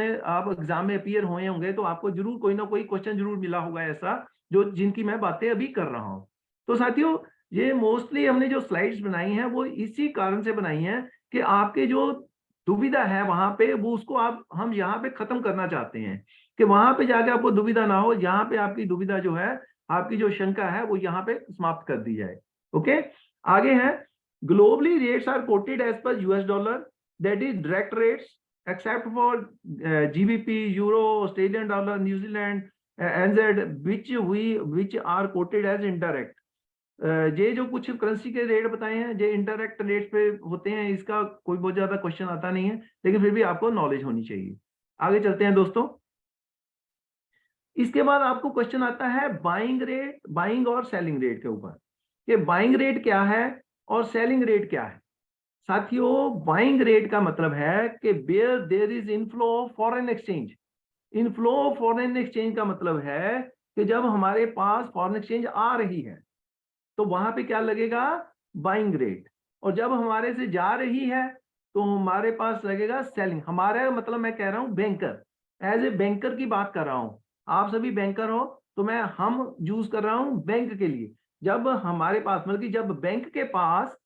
एग्जाम में अपीयर हुए होंगे तो आपको जरूर कोई ना कोई क्वेश्चन जरूर मिला होगा ऐसा, जो जिनकी मैं बातें अभी कर रहा हूं। तो साथियों, ये मोस्टली हमने जो स्लाइड्स बनाई हैं वो इसी कारण से बनाई हैं कि आपके जो दुविधा है वहां पे वो उसको हम यहाँ पे खत्म करना चाहते हैं। कि वहां पे जाके आपको दुविधा ना हो, यहाँ पे आपकी दुविधा जो है, आपकी जो शंका है वो यहाँ पे समाप्त कर दी जाए। ओके, आगे है globally rates are quoted as per US dollar, that is direct rates except for GBP, euro, Australian dollar, New Zealand NZ, which are quoted as indirect. ये जो कुछ करेंसी के रेट बताए हैं ये इंडायरेक्ट रेट पे होते हैं, इसका कोई बहुत ज्यादा क्वेश्चन आता नहीं है, लेकिन फिर भी आपको नॉलेज होनी चाहिए। आगे चलते हैं दोस्तों। इसके बाद आपको क्वेश्चन आता है बाइंग रेट, बाइंग और सेलिंग रेट के ऊपर, कि बाइंग रेट क्या है और सेलिंग रेट क्या है। साथियों, बाइंग रेट का मतलब है कि where there is inflow of foreign exchange. Inflow of foreign exchange का मतलब है कि जब हमारे पास फॉरेन एक्सचेंज आ रही है तो वहां पे क्या लगेगा, बाइंग रेट, और जब हमारे से जा रही है तो हमारे पास लगेगा सेलिंग। हमारे मतलब मैं कह रहा हूं बैंकर, एज ए बैंकर की बात कर रहा हूं, आप सभी बैंकर हो तो मैं हम यूज कर रहा हूं बैंक के लिए। जब हमारे पास मतलब कि जब बैंक के पास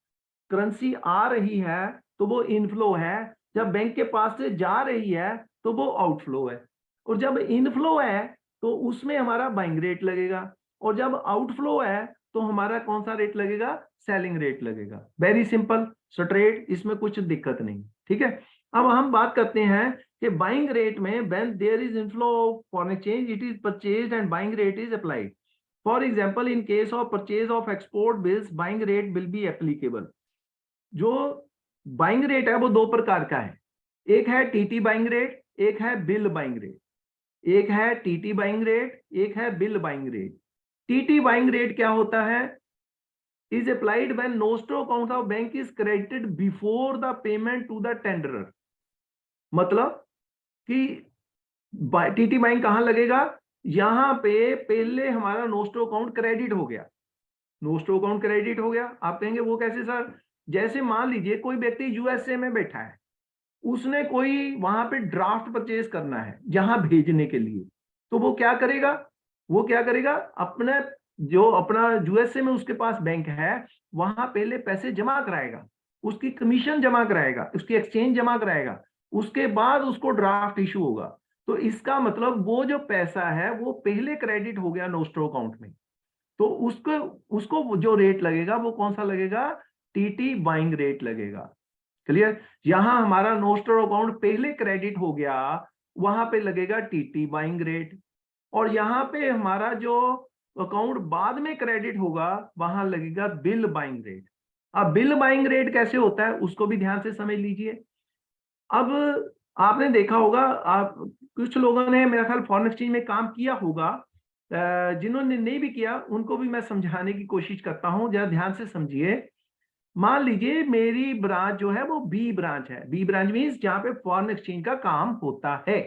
करेंसी आ रही है तो वो इनफ्लो है, जब बैंक के पास से जा रही है तो वो आउटफ्लो है, और जब इनफ्लो है तो उसमें हमारा बाइंग रेट लगेगा, और जब आउटफ्लो है तो हमारा कौन सा रेट लगेगा, सेलिंग रेट लगेगा। वेरी सिंपल स्ट्रेट, इसमें कुछ दिक्कत नहीं। ठीक है, अब हम बात करते हैं कि बाइंग रेट में when there is inflow of foreign exchange it is purchased and buying rate is applied. For example in case of purchase of export bills buying rate will be applicable. जो buying rate है वो दो प्रकार का है, एक है TT buying rate, एक है बिल बाइंग रेट। एक है टीटी बाइंग रेट, एक है bill buying rate. TT buying rate क्या होता है, is applied when nostro account of bank is credited before the payment to the tenderer. मतलब कि टीटी बाइंग कहां लगेगा, यहां पे पहले हमारा नोस्ट्रो अकाउंट क्रेडिट हो गया, नोस्ट्रो अकाउंट क्रेडिट हो गया। आप कहेंगे वो कैसे सर, जैसे मान लीजिए कोई व्यक्ति यूएसए में बैठा है, उसने कोई वहां पे ड्राफ्ट परचेज करना है जहां भेजने के लिए, तो वो क्या करेगा, वो क्या करेगा, अपने जो अपना यूएसए में उसके पास बैंक है वहां पहले पैसे जमा कराएगा, उसकी कमीशन जमा कराएगा, उसकी एक्सचेंज जमा कराएगा, उसके बाद उसको ड्राफ्ट इशू होगा। तो इसका मतलब वो जो पैसा है वो पहले क्रेडिट हो गया नोस्ट्रो अकाउंट में, तो उसको उसको जो रेट लगेगा वो कौन सा लगेगा, टीटी बाइंग रेट लगेगा। क्लियर, यहां हमारा नोस्ट्रो अकाउंट पहले क्रेडिट हो गया, वहां पे लगेगा टीटी बाइंग रेट, और यहां पे हमारा जो अकाउंट बाद में क्रेडिट होगा वहां लगेगा बिल बाइंग रेट। अब बिल बाइंग रेट कैसे होता है उसको भी ध्यान से समझ लीजिए। अब आपने देखा होगा, आप कुछ लोगों ने मेरा ख्याल फॉरेन एक्सचेंज में काम किया होगा, जिन्होंने नहीं भी किया उनको भी मैं समझाने की कोशिश करता हूं, जरा ध्यान से समझिए। मान लीजिए मेरी ब्रांच जो है वो बी ब्रांच है, बी ब्रांच मीन्स जहां पे फॉरेन एक्सचेंज का काम होता है।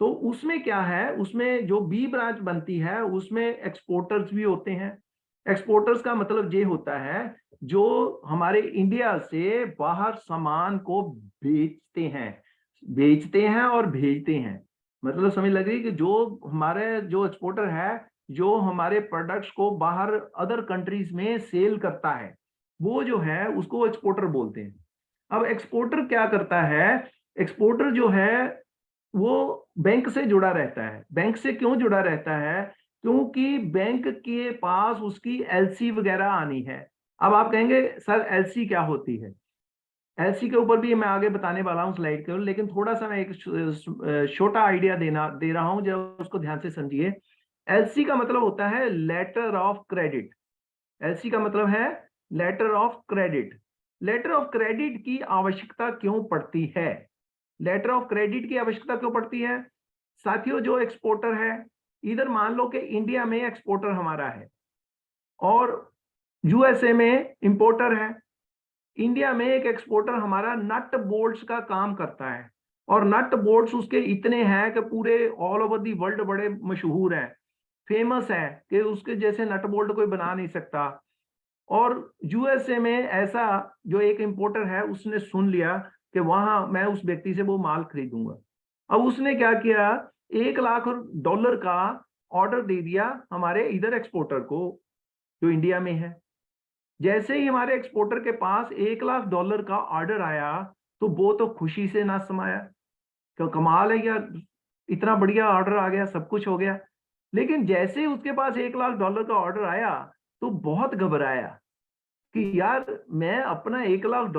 तो उसमें क्या है, उसमें जो बी ब्रांच बनती है उसमें एक्सपोर्टर्स भी होते हैं। एक्सपोर्टर्स का मतलब ये होता है जो हमारे इंडिया से बाहर सामान को बेचते हैं, बेचते हैं और भेजते हैं। मतलब समझ लग रही कि जो हमारे जो एक्सपोर्टर है जो हमारे प्रोडक्ट्स को बाहर अदर कंट्रीज में सेल करता है, वो जो है उसको एक्सपोर्टर बोलते हैं। अब एक्सपोर्टर क्या करता है, एक्सपोर्टर जो है वो बैंक से जुड़ा रहता है। बैंक से क्यों जुड़ा रहता है, क्योंकि बैंक के पास उसकी एलसी वगैरह आनी है। अब आप कहेंगे सर एलसी क्या होती है, एलसी के ऊपर भी मैं आगे बताने वाला हूं स्लाइड के, लेकिन थोड़ा सा मैं एक छोटा आइडिया दे रहा हूं, जब उसको ध्यान से समझिए। एलसी का मतलब होता है लेटर ऑफ क्रेडिट। एलसी का मतलब है letter of credit. Letter of credit की आवश्यकता क्यों पड़ती है, लेटर ऑफ क्रेडिट की आवश्यकता क्यों पड़ती है साथियों, जो एक्सपोर्टर है, इधर मान लो कि इंडिया में एक्सपोर्टर हमारा है और यूएसए में इंपोर्टर है। इंडिया में एक एक्सपोर्टर हमारा नट बोल्ट्स का काम करता है, और नट बोल्ट्स उसके इतने हैं कि पूरे ऑल ओवर दी वर्ल्ड बड़े मशहूर हैं, फेमस है कि उसके जैसे नट बोल्ट कोई बना नहीं सकता। और यूएसए में ऐसा जो एक इंपोर्टर है उसने सुन लिया कि वहां मैं उस व्यक्ति से वो माल खरीदूंगा। अब उसने क्या किया, $1 लाख का ऑर्डर दे दिया हमारे इधर एक्सपोर्टर को जो इंडिया में है। जैसे ही हमारे एक्सपोर्टर के पास $1 लाख का ऑर्डर आया तो वो तो खुशी से ना समाया, क्या कमाल है यार, इतना बढ़िया ऑर्डर आ गया, सब कुछ हो गया। लेकिन जैसे ही उसके पास $1 लाख का ऑर्डर आया तो बहुत घबराया कि यार मैं अपना $1 लाख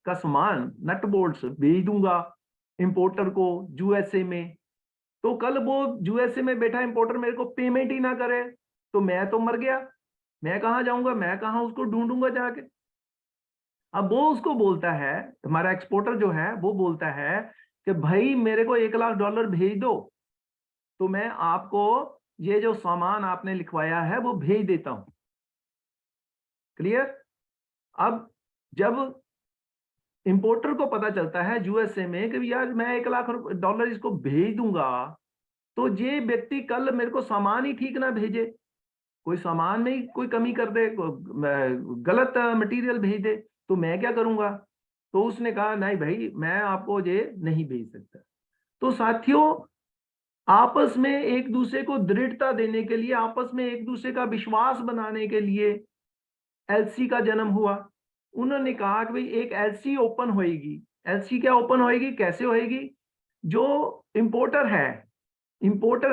का सामान नट बोल्ट्स भेज दूंगा इंपोर्टर को यूएसए में, तो कल वो यूएसए में बैठा इंपोर्टर मेरे को पेमेंट ही ना करे तो मैं तो मर गया, मैं कहाँ जाऊंगा, मैं कहाँ उसको ढूंढूंगा जाके। अब वो उसको बोलता है, हमारा एक्सपोर्टर जो है वो बोलता है कि भाई मेरे को $1 लाख भेज दो तो मैं आपको ये जो सामान आपने लिखवाया है वो भेज देता हूं। क्लियर? अब जब इंपोर्टर को पता चलता है यूएसए में कि यार मैं $1 लाख इसको भेज दूंगा, तो ये व्यक्ति कल मेरे को सामान ही ठीक ना भेजे, कोई सामान में ही कोई कमी कर दे, गलत मटेरियल भेज दे, तो मैं क्या करूंगा? तो उसने कहा नहीं भाई मैं आपको ये नहीं भेज सकता। तो साथियों, आपस में एक दूसरे को दृढ़ता देने के लिए, आपस में एक दूसरे का विश्वास बनाने के लिए एलसी का जन्म हुआ। उन्होंने कहा कि भाई एक एलसी ओपन होएगी। एलसी क्या ओपन होएगी, कैसे होएगी? जो इंपोर्टर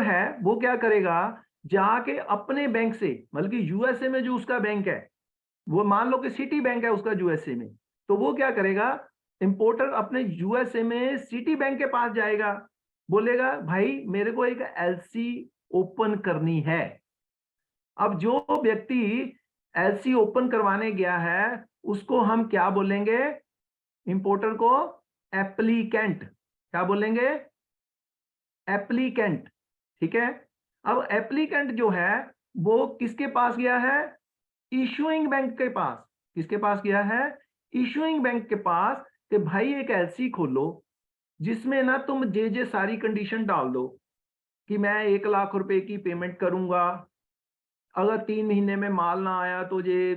है वो क्या करेगा, जाके अपने बैंक से, मतलब कि यूएसए में जो उसका बैंक है, वो मान लो कि सिटी बैंक है उसका यूएसए में, तो वो क्या करेगा, इंपोर्टर अपने यूएसए में सिटी बैंक के पास जाएगा, बोलेगा भाई मेरे को एक एलसी ओपन करनी है। अब जो व्यक्ति एलसी ओपन करवाने गया है उसको हम क्या बोलेंगे? इंपोर्टर को एप्लीकेंट। क्या बोलेंगे? एप्लीकेंट। ठीक है। अब एप्लीकेंट जो है वो किसके पास गया है? इशूइंग बैंक के पास। किसके पास गया है? इशूइंग बैंक के पास, कि भाई एक एलसी खोलो जिसमें ना तुम जे सारी कंडीशन डाल दो कि मैं $1 लाख की पेमेंट करूंगा, अगर 3 महीने में माल ना आया तो ये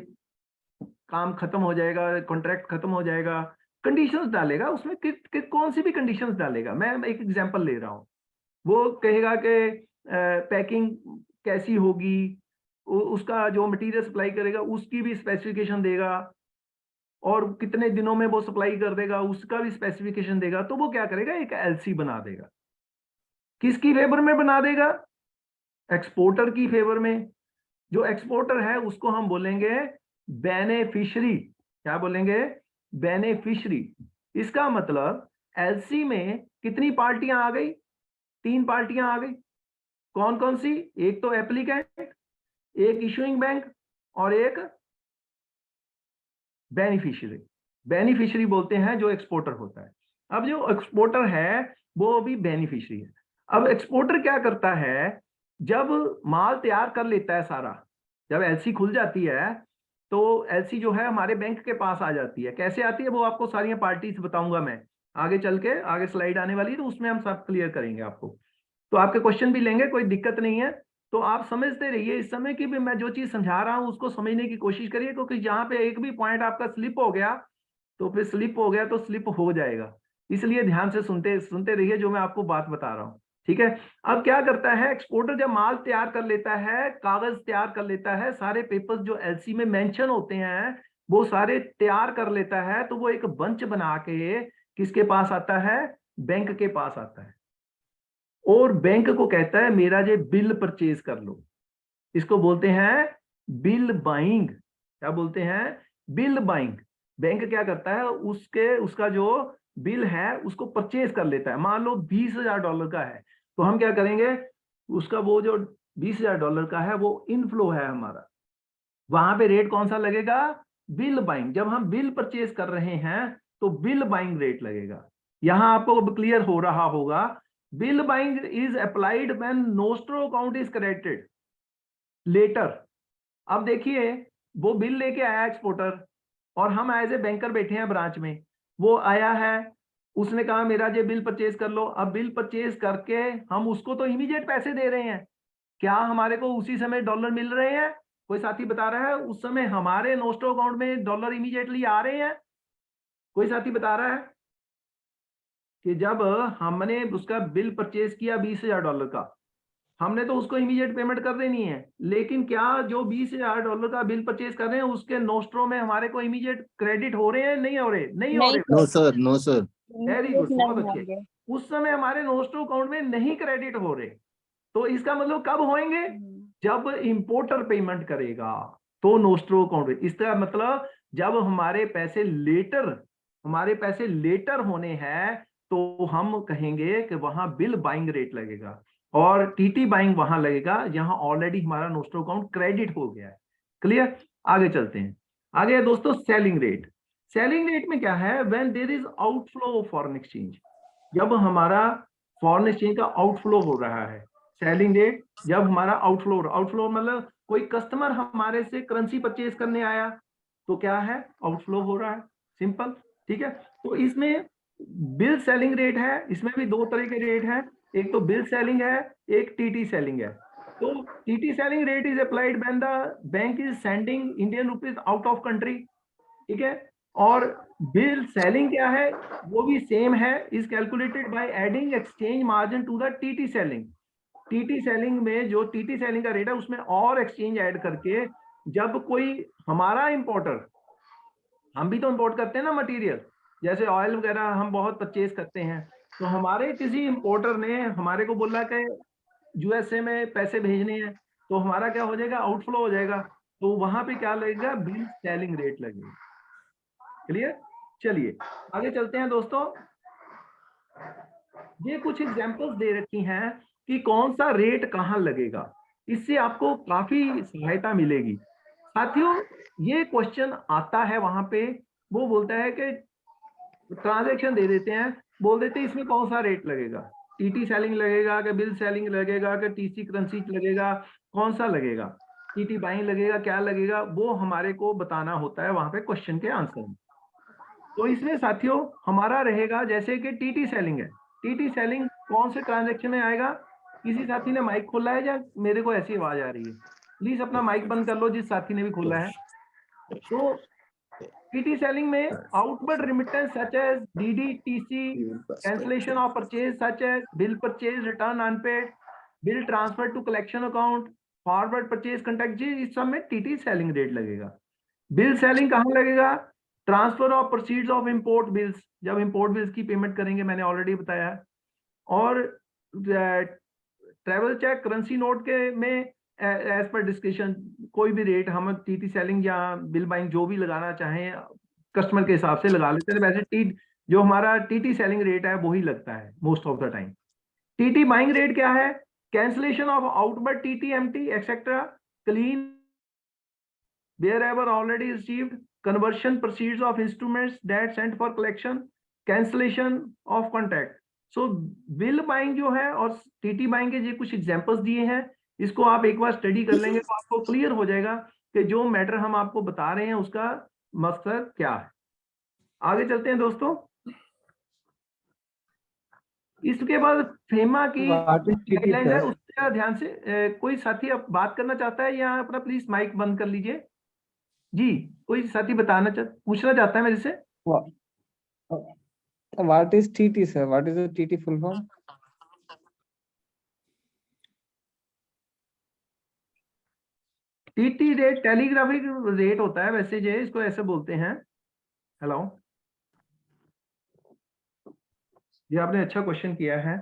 काम खत्म हो जाएगा, कॉन्ट्रैक्ट खत्म हो जाएगा। कंडीशंस डालेगा उसमें, कौन सी भी कंडीशंस डालेगा। मैं एक एग्जांपल ले रहा हूं। वो कहेगा कि पैकिंग कैसी होगी, उसका जो मटेरियल सप्लाई करेगा उसकी भी स्पेसिफिकेशन देगा, और कितने दिनों में वो सप्लाई कर देगा उसका भी स्पेसिफिकेशन देगा। तो वो क्या करेगा, एक एलसी बना देगा। किसकी फेवर में बना देगा? एक्सपोर्टर की फेवर में। जो एक्सपोर्टर है उसको हम बोलेंगे बेनिफिशियरी। क्या बोलेंगे? बेनिफिशियरी। इसका मतलब एलसी में कितनी पार्टियां आ गई? 3 पार्टियां आ गई। कौन कौन सी? एक तो एप्लीकेंट, एक इशूइंग बैंक, और एक बेनिफिशियरी। बेनिफिशियरी बोलते हैं जो एक्सपोर्टर होता है। अब जो एक्सपोर्टर है वो भी बेनिफिशियरी है। अब एक्सपोर्टर क्या करता है, जब माल तैयार कर लेता है सारा, जब एलसी खुल जाती है तो एलसी जो है हमारे बैंक के पास आ जाती है। कैसे आती है वो आपको सारी पार्टीज बताऊंगा मैं आगे चल के, आगे स्लाइड आने वाली है तो उसमें हम सब क्लियर करेंगे आपको। तो आपके क्वेश्चन भी लेंगे, कोई दिक्कत नहीं है। तो आप समझते रहिए इस समय की भी, मैं जो चीज समझा रहा हूं उसको समझने की कोशिश करिए, क्योंकि जहां पे एक भी पॉइंट आपका स्लिप हो गया तो फिर स्लिप हो गया तो स्लिप हो जाएगा। इसलिए ध्यान से सुनते सुनते रहिए जो मैं आपको बात बता रहा हूं। ठीक है। अब क्या करता है एक्सपोर्टर, जब माल तैयार कर लेता है, कागज तैयार कर लेता है, सारे पेपर्स जो एलसी में मेंशन होते हैं वो सारे तैयार कर लेता है, तो वो एक बंच बना के किसके पास आता है? बैंक के पास आता है, और बैंक को कहता है मेरा ये बिल परचेज कर लो। इसको बोलते हैं बिल बाइंग। क्या बोलते हैं? Bill buying. बैंक क्या करता है, उसका जो बिल है उसको परचेज कर लेता है। मान लो $20,000 का है, तो हम क्या करेंगे, उसका वो जो $20,000 का है वो इनफ्लो है हमारा, वहां पे रेट कौन सा लगेगा? Bill buying. जब हम बिल परचेज कर रहे हैं तो बिल बाइंग रेट लगेगा। यहां आपको क्लियर हो रहा होगा। Bill buying is applied when nostro account is credited letter. अब देखिए, वो बिल लेके आया एक्सपोर्टर, और हम एज ए बैंकर बैठे हैं ब्रांच में, वो आया है, उसने कहा मेरा ये बिल परचेज कर लो। अब बिल परचेज करके हम उसको तो इमीडिएट पैसे दे रहे हैं, क्या हमारे को उसी समय डॉलर मिल रहे हैं? कोई साथी बता रहा है उस समय हमारे नोस्ट्रो अकाउंट में डॉलर इमीडिएटली आ रहे हैं? कोई साथी बता रहा है कि जब हमने उसका बिल परचेज किया $20,000 का, हमने तो उसको इमीडिएट पेमेंट कर देनी है, लेकिन क्या जो $20,000 का बिल परचेज कर रहे हैं उसके नोस्ट्रो में हमारे को इमीडिएट क्रेडिट हो रहे हैं? नहीं हो रहे? नहीं हो नहीं रहे। No, sir. No, sir. Very good, बहुत नहीं अच्छे। होंगे। उस समय हमारे नोस्ट्रो अकाउंट में नहीं क्रेडिट हो रहे, तो इसका मतलब कब होंगे? जब इंपोर्टर पेमेंट करेगा तो नोस्ट्रो अकाउंट। इसका मतलब जब हमारे पैसे लेटर होने हैं तो हम कहेंगे कि वहां बिल बाइंग रेट लगेगा और टीटी बाइंग वहां लगेगा जहां ऑलरेडी हमारा नोस्ट्रो अकाउंट क्रेडिट हो गया है। क्लियर? आगे चलते हैं। आगे है दोस्तों सेलिंग रेट। सेलिंग रेट में क्या है? When there is outflow of foreign exchange, जब हमारा फॉरेन एक्सचेंज का आउटफ्लो हो रहा है। सेलिंग रेट जब हमारा आउटफ्लो मतलब कोई कस्टमर हमारे से करेंसी परचेज करने आया तो क्या है? आउटफ्लो हो रहा है, सिंपल। ठीक है, तो इसमें बिल सेलिंग रेट है, इसमें भी दो तरह के रेट हैं, एक तो बिल सेलिंग है, एक टीटी सेलिंग है। तो TT selling rate is applied when the bank is sending Indian rupees out of country. ठीक है, और बिल सेलिंग क्या है? वो भी सेम है, is calculated by adding exchange margin to the TT selling. TT selling में जो टीटी सेलिंग का रेट है उसमें और एक्सचेंज ऐड करके जब कोई हमारा इंपोर्टर, हम भी तो इंपोर्ट करते हैं ना मटेरियल, जैसे ऑयल वगैरह हम बहुत परचेज करते हैं, तो हमारे किसी इंपोर्टर ने हमारे को बोला कि यूएसए में पैसे भेजने हैं, तो हमारा क्या हो जाएगा? आउटफ्लो हो जाएगा, तो वहां पे क्या लगेगा? बिल सेलिंग रेट लगेगा। क्लियर? चलिए आगे चलते हैं दोस्तों। ये कुछ एग्जांपल्स दे रखी हैं कि कौन सा रेट कहाँ लगेगा, इससे आपको काफी सहायता मिलेगी। साथियों ये क्वेश्चन आता है वहां पे, वो बोलता है कि ट्रांजैक्शन दे देते हैं, बोल देते हैं इसमें कौन सा रेट लगेगा, टीटी सेलिंग लगेगा कि बिल सेलिंग लगेगा कि टीसी करेंसी लगेगा, कौन सा लगेगा, टीटी बाइंग लगेगा, क्या लगेगा, वो हमारे को बताना होता है वहां पे क्वेश्चन के आंसर में। तो इसमें साथियों हमारा रहेगा जैसे कि टीटी सेलिंग है, टीटी सेलिंग कौन से ट्रांजैक्शन में आएगा? किसी साथी ने माइक खोला है या मेरे को ऐसी आवाज आ रही है? प्लीज अपना माइक बंद कर लो जिस साथी ने भी खोला है। तो टीटी सेलिंग में outward remittance such as DD, TC, cancellation of purchase such as bill purchase, return unpaid, bill transfer to collection account, forward purchase contact, जी इस सब में टीटी सेलिंग रेट लगेगा। बिल सेलिंग कहाँ लगेगा? Transfer of proceeds of import bills, जब import bills की payment करेंगे, मैंने ऑलरेडी बताया। और ट्रेवल चेक, करेंसी नोट के में एज पर डिस्कशन कोई भी रेट हम टीटी सेलिंग या बिल बाइंग जो भी लगाना चाहें कस्टमर के हिसाब से लगा लेते हैं। वैसे जो हमारा टीटी सेलिंग रेट है वही लगता है most of the time. TT buying rate क्या है? Cancellation of outward TT, MT etcetera, clean wherever already received, conversion proceeds of instruments that sent for collection, cancellation of contract। so bill buying जो है और TT buying के ये कुछ examples दिए हैं, इसको आप एक बार स्टडी कर लेंगे तो आपको क्लियर हो जाएगा कि जो मैटर हम आपको बता रहे हैं उसका मकसद क्या है। आगे चलते हैं दोस्तों। इसके बाद फेमा की गाइडलाइन है, उसका ध्यान से कोई साथी अब बात करना चाहता है या अपना प्लीज माइक बंद कर लीजिए। जी कोई साथी पूछना चाहता है मेरे से। What is TT, sir? What is the TT full form? TT rate telegraphic rate होता है वैसे, जो इसको ऐसे बोलते हैं। हेलो, ये आपने अच्छा क्वेश्चन किया है,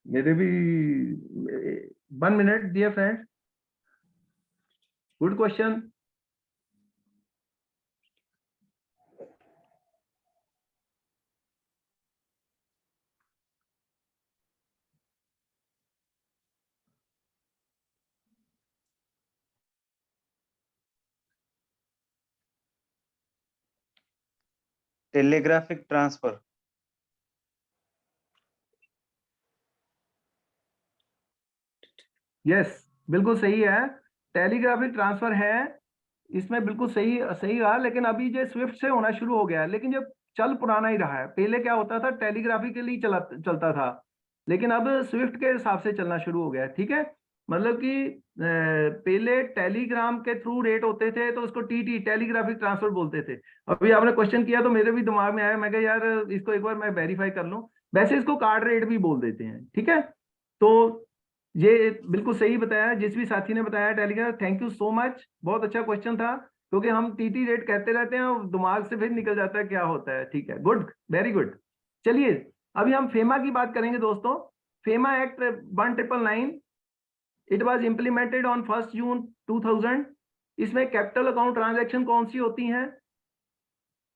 मेरे भी 1 minute dear friend, good question. Telegraphic transfer. Yes बिल्कुल सही है, टेलीग्राफिक ट्रांसफर है, इसमें बिल्कुल सही सही रहा। लेकिन अभी जो स्विफ्ट से होना शुरू हो गया है, लेकिन जब चल पुराना ही रहा है। पहले क्या होता था? टेलीग्राफिकली चलता था, लेकिन अब स्विफ्ट के हिसाब से चलना शुरू हो गया है। ठीक है, मतलब कि पहले टेलीग्राम के थ्रू रेट होते थे तो उसको टीटी टेलीग्राफिक ट्रांसफर बोलते थे। अभी आपने क्वेश्चन किया तो मेरे भी दिमाग में आया, मैं कहा यार इसको एक बार मैं वेरीफाई कर लूं। वैसे इसको कार्ड रेट भी बोल देते हैं। ठीक है, तो ये बिल्कुल सही बताया जिस भी साथी ने बताया Telegram, thank you so much, बहुत अच्छा क्वेश्चन था, क्योंकि हम टीटी रेट कहते रहते हैं और दिमाग से फिर निकल जाता है क्या होता है। ठीक है, गुड, वेरी गुड। चलिए अभी हम फेमा की बात करेंगे दोस्तों। FEMA act 1999 it was implemented on 1 जून 2000। इसमें कैपिटल अकाउंट ट्रांजैक्शन कौन सी होती हैं?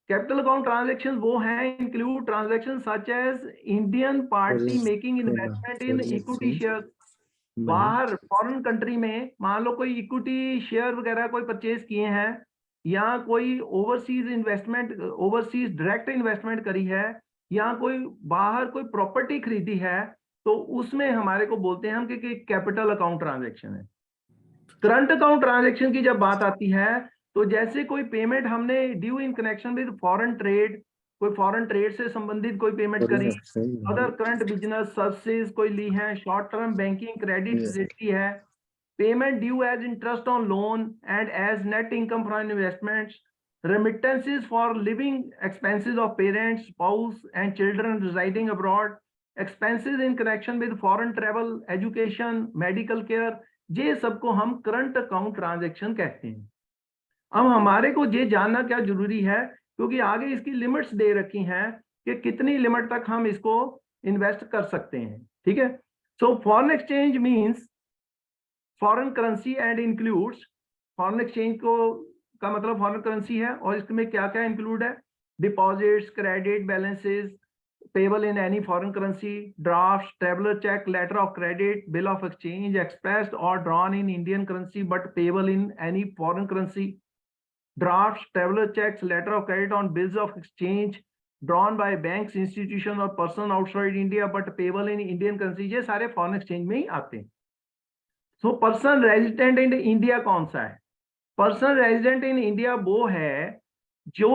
कैपिटल अकाउंट ट्रांजैक्शन वो हैं, include transaction such as Indian party making investment in equity share. बाहर फॉरेन कंट्री में मान लो कोई इक्विटी शेयर वगैरह कोई परचेज किए हैं, या कोई overseas investment, overseas direct investment करी है, या कोई बाहर कोई प्रॉपर्टी खरीदी है, तो उसमें हमारे को बोलते हैं हम कि कैपिटल अकाउंट ट्रांजैक्शन है। करंट अकाउंट ट्रांजैक्शन की जब बात आती है तो जैसे कोई पेमेंट हमने due in connection with foreign trade, कोई फॉरेन ट्रेड से संबंधित कोई पेमेंट करी, अदर करंट बिजनेस सर्विसेज कोई ली है, short term banking credit facility है, payment due as interest on loan and as net income from investments, remittances for living expenses of parents, spouse and children residing abroad, expenses in connection with foreign travel, education, medical care, ये सबको हम current account transaction कहते हैं। अब हमारे को ये जानना क्या जरूरी है, क्योंकि आगे इसकी लिमिट्स दे रखी हैं कि कितनी लिमिट तक हम इसको इन्वेस्ट कर सकते हैं। ठीक है, so foreign exchange means foreign currency and includes, foreign exchange को का मतलब फॉरेन करेंसी है, और इसमें क्या क्या इंक्लूड है? Deposits, credit balances payable in any foreign currency, draft, traveller cheque, letter of credit, bill of exchange expressed और drawn in Indian currency but payable in any foreign currency, draft, traveller cheques, letter of credit on bills of exchange drawn by banks, institution और person outside India but payable in Indian currency, ये सारे foreign exchange में ही आते हैं। So person resident in India कौन सा है? पर्सन रेजिडेंट इन इंडिया वो है जो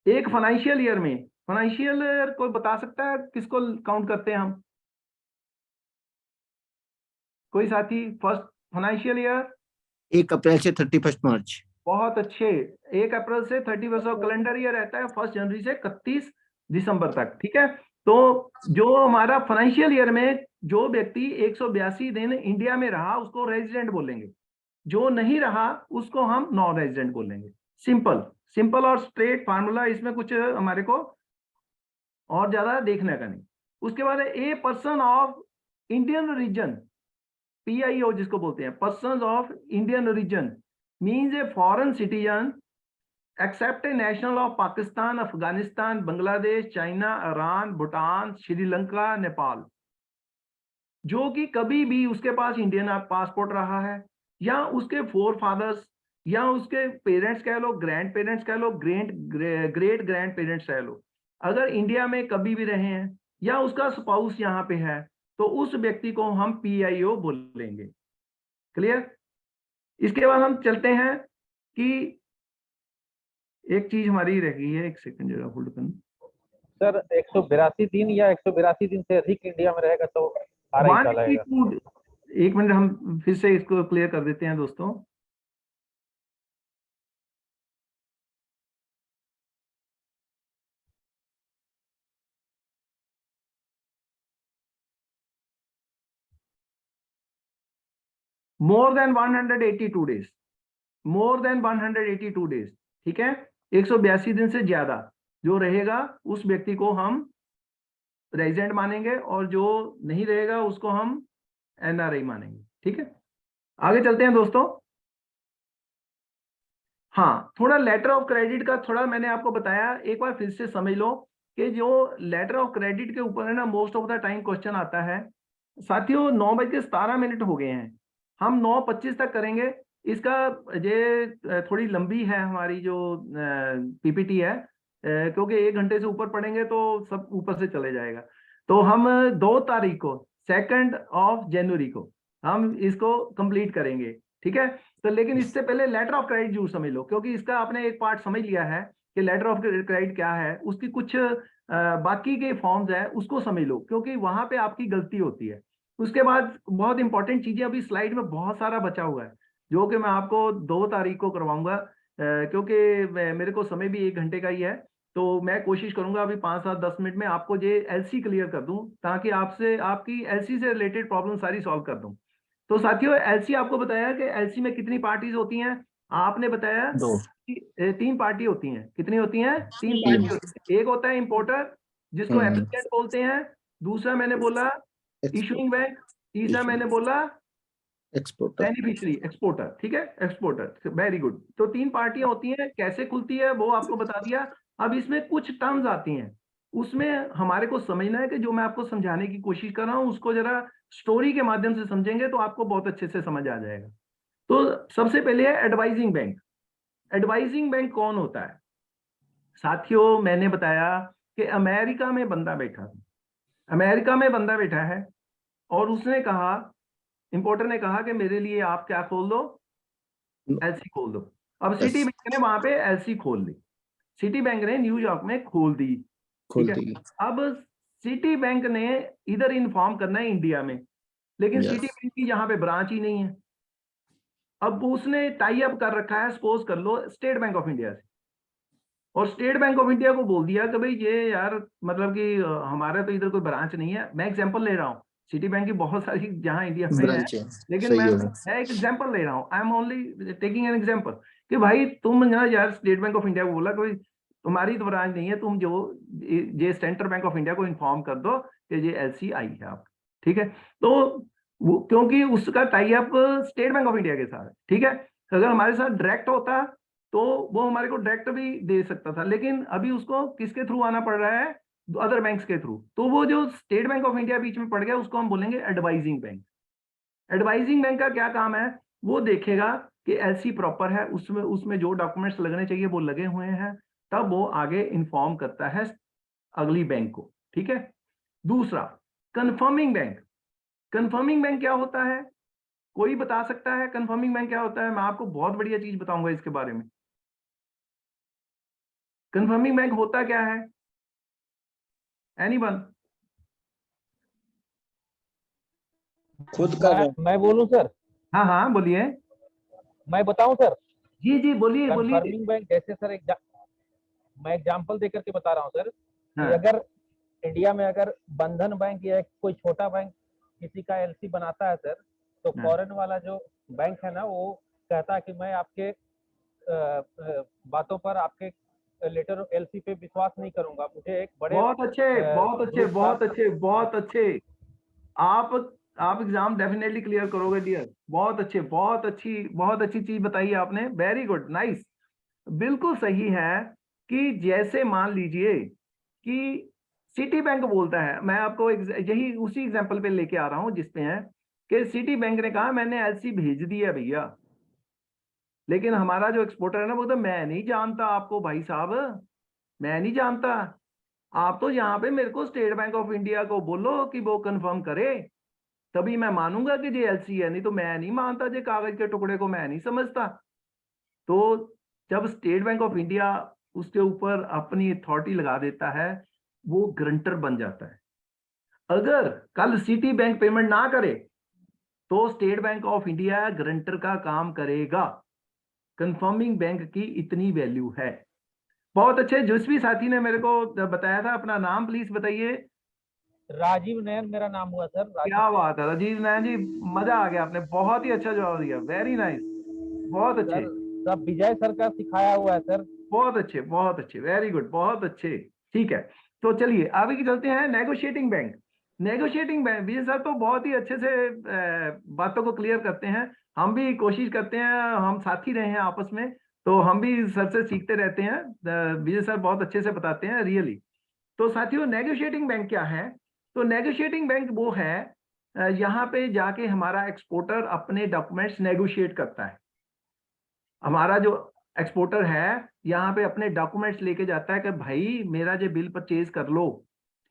एक फाइनेंशियल ईयर में, फाइनेंशियल ईयर कोई बता सकता है किसको काउंट करते हैं हम? कोई साथी? फर्स्ट फाइनेंशियल ईयर 1 अप्रैल से 31 मार्च। बहुत अच्छे, 1 अप्रैल से 31 कैलेंडर ईयर रहता है 1 जनवरी से 31 दिसंबर तक। ठीक है, तो जो हमारा फाइनेंशियल ईयर में जो व्यक्ति 182 दिन इंडिया में रहा उसको रेजिडेंट बोलेंगे, जो नहीं रहा उसको हम नॉन रेजिडेंट बोलेंगे। सिंपल सिंपल और स्ट्रेट फार्मूला, इसमें कुछ हमारे को और ज्यादा देखने का नहीं। उसके बाद a person of Indian region, PIO जिसको बोलते हैं, person of Indian region means a foreign citizen except a national of Pakistan, Afghanistan, Bangladesh, China, Iran, Bhutan, Sri Lanka, Nepal, जो कि कभी भी उसके पास इंडियन पासपोर्ट रहा है, या उसके फोर फादर्स, या उसके पेरेंट्स कह लो, ग्रैंड पेरेंट्स कह लो, ग्रेट ग्रैंड पेरेंट्स कह लो, अगर इंडिया में कभी भी रहे हैं, या उसका स्पाउस यहाँ पे है, तो उस व्यक्ति को हम PIO बोलेंगे। क्लियर? इसके बाद हम चलते हैं कि एक चीज हमारी रह गई है, एक सेकंड जरा होल्ड करना सर। 182 दिन या 182 दिन से अधिक इंडिया में रहेगा तो RI चलाएगा। एक मिनट, हम फिर से इसको क्लियर कर देते हैं दोस्तों। More than 182 days, more than 182 days, ठीक है, 182 दिन से ज्यादा जो रहेगा उस व्यक्ति को हम रेजिडेंट मानेंगे, और जो नहीं रहेगा उसको हम NRI मानेंगे। ठीक है, आगे चलते हैं दोस्तों। हाँ, थोड़ा लेटर ऑफ क्रेडिट का थोड़ा मैंने आपको बताया, एक बार फिर से समझ लो कि जो लेटर ऑफ क्रेडिट के ऊपर है ना, most of the time question आता है। साथियों 9:17 हो गए हैं, हम 9:25 तक करेंगे। इसका ये थोड़ी लंबी है हमारी जो PPT है, क्योंकि 1 घंटे से ऊपर पढ़ेंगे तो सब ऊपर से चले जाएगा। तो हम 2 तारीख को 2 जनवरी को हम इसको कंप्लीट करेंगे। ठीक है, तो लेकिन इससे पहले लेटर ऑफ क्रेडिट जरूर समझ लो, क्योंकि इसका आपने एक पार्ट समझ लिया है कि लेटर ऑफ क्रेडिट क्या है, उसकी कुछ बाकी के फॉर्म्स है उसको समझ लो, क्योंकि वहां पे आपकी गलती होती है। उसके बाद बहुत इंपॉर्टेंट चीजें अभी स्लाइड में बहुत सारा बचा हुआ है, जो कि मैं आपको 2 तारीख को करवाऊंगा, क्योंकि मेरे को समय भी 1 घंटे का ही है। तो मैं कोशिश करूंगा अभी 5-7-10 मिनट में आपको ये LC क्लियर कर दूं, ताकि आपसे आपकी LC से रिलेटेड प्रॉब्लम सारी सॉल्व कर दूं। तो साथियों LC आपको बताया कि LC में कितनी पार्टीज होती हैं, आपने बताया 2 3 पार्टी होती हैं। कितनी होती हैं? 3 पार्टी होती हैं। एक होता है इंपोर्टर, जिसको एप्लीकेंट बोलते हैं, दूसरा मैंने बोला इशूइंग बैंक, तीसरा Issuing. मैंने बोला एक्सपोर्टर। Beneficiary, exporter. ठीक है, एक्सपोर्टर, वेरी गुड। तो 3 पार्टियां होती हैं, कैसे खुलती है वो आपको बता दिया। अब इसमें कुछ टर्म्स आती हैं, उसमें हमारे को समझना है कि जो मैं आपको समझाने की कोशिश कर रहा हूं उसको जरा स्टोरी के माध्यम से समझेंगे तो आपको बहुत अच्छे से समझ आ जाएगा। तो सबसे पहले है एडवाइजिंग बैंक। एडवाइजिंग बैंक कौन होता है साथियों? मैंने बताया कि अमेरिका में बंदा बैठा था, अमेरिका में बंदा बैठा है और उसने कहा, इंपोर्टर ने कहा कि मेरे लिए आप क्या खोल दो, एलसी खोल दो। अब सिटी बैंक ने वहां पे एलसी खोल ली, सिटी बैंक ने न्यूयॉर्क में खोल दी। ठीक है, अब सिटी बैंक ने इधर इन्फॉर्म करना है इंडिया में, लेकिन सिटी बैंक की यहाँ पे ब्रांच ही नहीं है। अब उसने टाई अप कर रखा है, सपोज कर लो स्टेट बैंक ऑफ इंडिया से, और स्टेट बैंक ऑफ इंडिया को बोल दिया कि भाई ये यार मतलब कि हमारा तो इधर कोई ब्रांच नहीं है। मैं एग्जांपल ले रहा हूँ, सिटी बैंक की बहुत सारी जहां इंडिया में है, लेकिन मैं एक एग्जांपल ले रहा हूँ, I am only taking an example कि भाई तुम ना यार स्टेट बैंक ऑफ इंडिया को बोला कोई तुम्हारी तो ब्रांच नहीं है, तुम जो ये सेंट्रल बैंक ऑफ इंडिया को इन्फॉर्म कर दो कि ये एलसी आई है आप। ठीक है, तो क्योंकि उसका tie up state bank of India के साथ है। ठीक है, अगर हमारे साथ डायरेक्ट होता तो वो हमारे को डायरेक्ट भी दे सकता था, लेकिन अभी उसको किसके थ्रू आना पड़ रहा है, अदर बैंक्स के थ्रू। तो वो जो state bank of India beach में पड़ गया उसको हम बोलेंगे एडवाइजिंग बैंक। एडवाइजिंग बैंक का क्या काम है? वो देखेगा कि एलसी प्रॉपर है, उसमें जो डॉक्यूमेंट्स लगने चाहिए वो लगे हुए हैं, तब वो आगे इन्फॉर्म करता है अगली बैंक को। ठीक है, दूसरा कंफर्मिंग बैंक। कंफर्मिंग बैंक क्या होता है? कोई बता सकता है कंफर्मिंग बैंक क्या होता है? मैं आपको बहुत बढ़िया चीज बताऊंगा इसके बारे में। कंफर्मिंग बैंक होता क्या है? एनीवन? खुद का मैं बोलूं सर? हाँ हाँ बोलिए। मैं बताऊं सर? जी जी बोलिए बोलिए। कंफर्मिंग बैंक जैसे सर मैं एग्जांपल देकर के बता रहा हूं सर। हाँ। कि अगर इंडिया में अगर बंधन बैंक या कोई छोटा बैंक किसी का एलसी बनाता है सर, तो फॉरेन वाला जो बैंक है ना वो कहता है कि मैं आपके बातों पर, आपके लेटर एलसी पे विश्वास नहीं करूंगा, मुझे एक बड़े बहुत अच्छे बहुत अच्छे बहुत अच्छे बहुत अच्छे। आप एग्जाम डेफिनेटली क्लियर करोगे डियर। बहुत अच्छे, बहुत अच्छी चीज बताई आपने, वेरी गुड, नाइस। बिल्कुल सही है कि जैसे मान लीजिए कि सिटी बैंक बोलता है, मैं आपको यही उसी एग्जांपल पे लेके आ रहा हूं जिसपे है कि सिटी बैंक ने कहा मैंने एलसी भेज दी है भैया, लेकिन हमारा जो एक्सपोर्टर है ना वो तो मैं नहीं जानता आपको भाई साहब, मैं नहीं जानता। आप तो यहाँ पे मेरे को स्टेट बैंक ऑफ इंडिया को बोलो कि वो कंफर्म करे, तभी मैं मानूंगा कि ये एलसी है, नहीं तो मैं नहीं मानता, जे कागज के टुकड़े को मैं नहीं समझता। तो जब स्टेट बैंक ऑफ इंडिया उसके ऊपर अपनी अथॉरिटी लगा देता है, वो ग्रंटर बन जाता है। अगर कल सिटी बैंक पेमेंट ना करे तो स्टेट बैंक ऑफ इंडिया ग्रंटर का काम करेगा। कंफर्मिंग बैंक की इतनी वैल्यू है। बहुत अच्छे, जिस भी साथी ने मेरे को बताया था, अपना नाम प्लीज बताइए। राजीव नयन मेरा नाम हुआ सर। क्या बात है राजीव नयन जी, मजा आ गया, आपने बहुत ही अच्छा जवाब दिया, वेरी नाइस, बहुत अच्छे। सब विजय सर का सिखाया हुआ है सर। बहुत अच्छे, वेरी गुड, बहुत अच्छे। ठीक है, तो चलिए आगे चलते हैं। Negotiating bank. नेगोशिएटिंग बैंक विजय सर तो बहुत ही अच्छे से बातों को क्लियर करते हैं, हम भी कोशिश करते हैं, हम साथी रहे हैं आपस में, तो हम भी सर से सीखते रहते हैं। विजय सर बहुत अच्छे से बताते हैं रियली। तो साथियों नेगोशिएटिंग बैंक क्या है? तो नेगोशिएटिंग बैंक वो है यहाँ पे जाके हमारा एक्सपोर्टर अपने डॉक्यूमेंट्स नेगोशिएट करता है। हमारा जो एक्सपोर्टर है यहाँ पे अपने डॉक्यूमेंट्स लेके जाता है कि भाई मेरा जो बिल परचेज कर लो।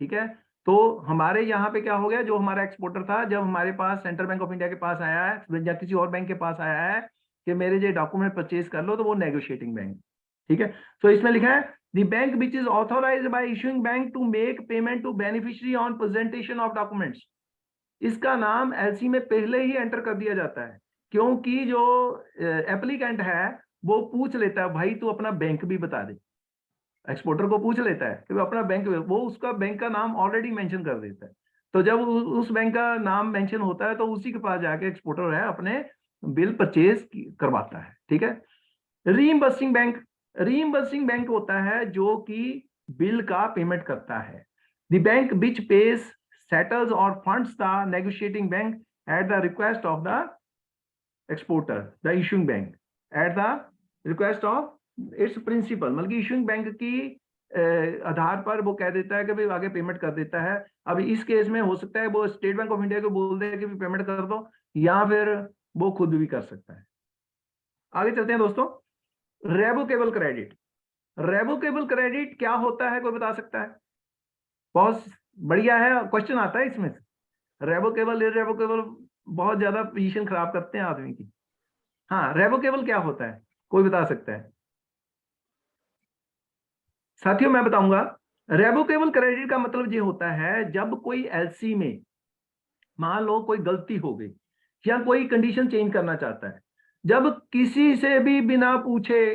ठीक है, तो हमारे यहाँ पे क्या हो गया, जो हमारा एक्सपोर्टर था जब हमारे पास सेंट्रल बैंक ऑफ इंडिया के पास आया है या किसी और बैंक के पास आया है कि मेरे जो डॉक्यूमेंट परचेज कर लो, तो वो नेगोशिएटिंग बैंक। ठीक है, तो इसमें लिखा है the bank which is authorised by issuing bank to make payment to beneficiary on presentation of documents. इसका नाम एलसी में पहले ही एंटर कर दिया जाता है, क्योंकि जो एप्लीकेंट है वो पूछ लेता है भाई तू अपना बैंक भी बता दे। एक्सपोर्टर को पूछ लेता है कि वो अपना बैंक, वो उसका बैंक का नाम ऑलरेडी मेंशन कर देता है। तो जब उस बैंक का नाम मेंशन होता है तो उसी के पास जाके एक्सपोर्टर है अपने बिल परचेज करवाता है। ठीक है, रीइंबर्सिंग बैंक। रीइंबर्सिंग बैंक होता है जो कि बिल का पेमेंट करता है। The bank which pays, settles or funds the negotiating bank at the request of the exporter, the issuing bank, at the request of its principal, मतलब issuing बैंक की आधार पर वो कह देता है कि भाई आगे पेमेंट कर देता है। अब इस केस में हो सकता है वो स्टेट बैंक ऑफ इंडिया को बोल दे कि पेमेंट कर दो, या फिर वो खुद भी कर सकता है। आगे चलते हैं दोस्तों। रेवोकेबल क्रेडिट, रेवोकेबल क्रेडिट क्या होता है, कोई बता सकता है? बहुत बढ़िया है, क्वेश्चन आता है इसमें। रेवोकेबल इररेवोकेबल बहुत ज्यादा पोजीशन खराब करते हैं आदमी की। हाँ, रेवोकेबल क्या होता है, कोई बता सकता है? साथियों मैं बताऊंगा। रेवोकेबल क्रेडिट का मतलब ये होता है जब कोई एलसी में मान लो कोई गलती हो गई या कोई कंडीशन चेंज करना चाहता है, जब किसी से भी बिना पूछे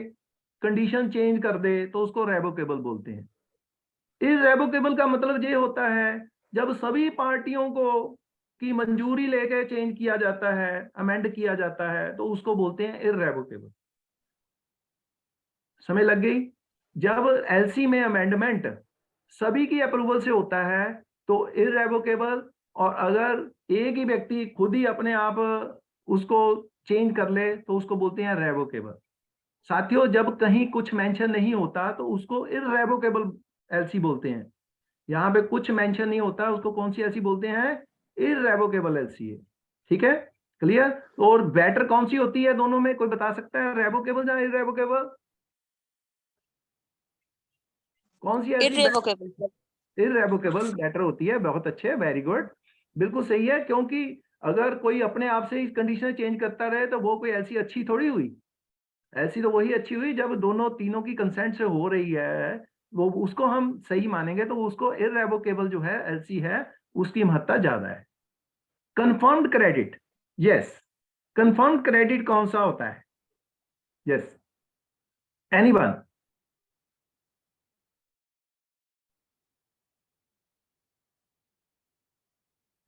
कंडीशन चेंज कर दे तो उसको रेवोकेबल बोलते हैं। इररेवोकेबल का मतलब ये होता है जब सभी पार्टियों को की मंजूरी लेके चेंज किया जाता है, अमेंड किया जाता है, तो उसको बोलते हैं इररेवोकेबल। समझ लग गई? जब एलसी में अमेंडमेंट सभी की अप्रूवल से होता है तो इररेवोकेबल, और अगर एक ही व्यक्ति खुद ही अपने आप उसको चेंज कर ले तो उसको बोलते हैं रेवोकेबल। साथियों जब कहीं कुछ मेंशन नहीं होता तो उसको इररेवोकेबल एलसी बोलते हैं। यहाँ पे कुछ मेंशन नहीं होता, उसको कौन सी एलसी बोलते हैं? इररेवोकेबल एलसी है। ठीक है, क्लियर? और बेटर कौन सी होती है दोनों में, कोई बता सकता है? रेवोकेबल या इररेवोकेबल, कौन सी एलसी? इररेवोकेबल। इररेवोकेबल बेटर होती है। बहुत अच्छे, वेरी गुड, बिल्कुल सही है। क्योंकि अगर कोई अपने आप से कंडीशन चेंज करता रहे तो वो कोई एलसी अच्छी थोड़ी हुई। एलसी तो वही अच्छी हुई जब दोनों तीनों की कंसेंट से हो रही है, वो उसको हम सही मानेंगे। तो उसको इररेवोकेबल जो है एलसी है उसकी महत्ता ज्यादा है। Confirmed credit, yes, confirmed credit कौन सा होता है? Yes, anyone?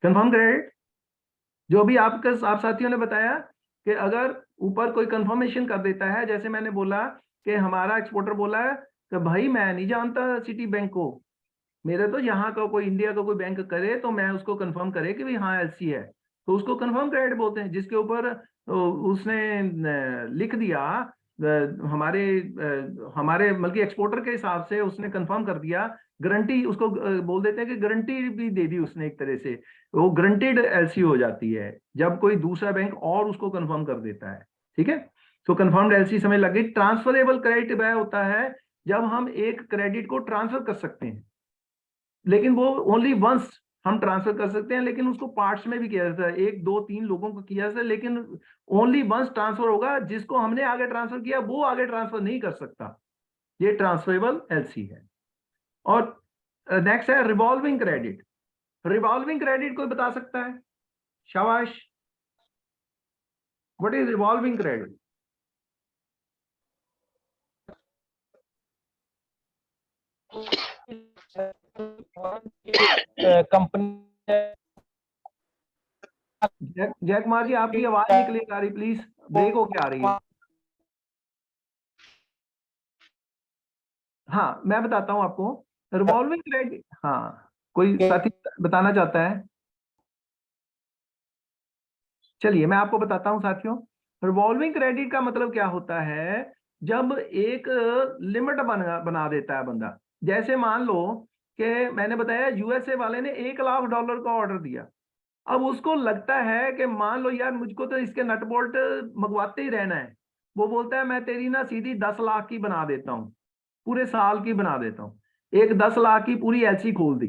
कंफर्म क्रेडिट जो भी आप साथियों ने बताया कि अगर ऊपर कोई कंफर्मेशन कर देता है, जैसे मैंने बोला कि हमारा एक्सपोर्टर बोला है कि भाई मैं नहीं जानता सिटी बैंक को, मेरे तो यहाँ का कोई इंडिया का कोई बैंक करे तो मैं उसको कंफर्म करे कि भाई हाँ एलसी है, तो उसको कंफर्म क्रेडिट बोलते हैं। जिसके ऊपर उसने लिख दिया हमारे बल्कि एक्सपोर्टर के हिसाब से उसने कंफर्म कर दिया, गारंटी उसको बोल देते हैं कि गारंटी भी दे दी उसने, एक तरह से वो गारंटीड एलसी हो जाती है जब कोई दूसरा बैंक और उसको कंफर्म कर देता है। ठीक है, तो कंफर्म्ड एलसी समझ लग गई। ट्रांसफरेबल क्रेडिट वह होता है जब हम एक क्रेडिट को ट्रांसफर कर सकते हैं, लेकिन वो ओनली वंस हम ट्रांसफर कर सकते हैं, लेकिन उसको पार्ट्स में भी किया जाता है, 1 2 3 लोगों को किया जाता है, लेकिन ओनली वंस ट्रांसफर होगा। जिसको हमने आगे ट्रांसफर किया वो आगे ट्रांसफर नहीं कर सकता। ये ट्रांसफरेबल एलसी है। और नेक्स्ट है रिवॉल्विंग क्रेडिट। रिवॉल्विंग क्रेडिट कोई बता सकता है? शाबाश, what is revolving credit? Company जय कुमार जी आपकी आवाज नहीं क्लियर आ रही, प्लीज, ब्रेक होके आ रही है। हाँ मैं बताता हूं आपको रिवॉल्विंग क्रेडिट। हाँ, कोई साथी बताना चाहता है? चलिए मैं आपको बताता हूं साथियों। रिवॉल्विंग क्रेडिट का मतलब क्या होता है, जब एक लिमिट बना देता है बंदा। जैसे मान लो कि मैंने बताया यूएसए वाले ने $1 लाख का ऑर्डर दिया। अब उसको लगता है कि मान लो यार मुझको तो इसके नट बोल्ट मंगवाते ही रहना है, वो बोलता है मैं तेरी ना सीधी 10 लाख की बना देता हूँ, पूरे साल की बना देता हूँ, एक 10 लाख की पूरी एलसी खोल दी।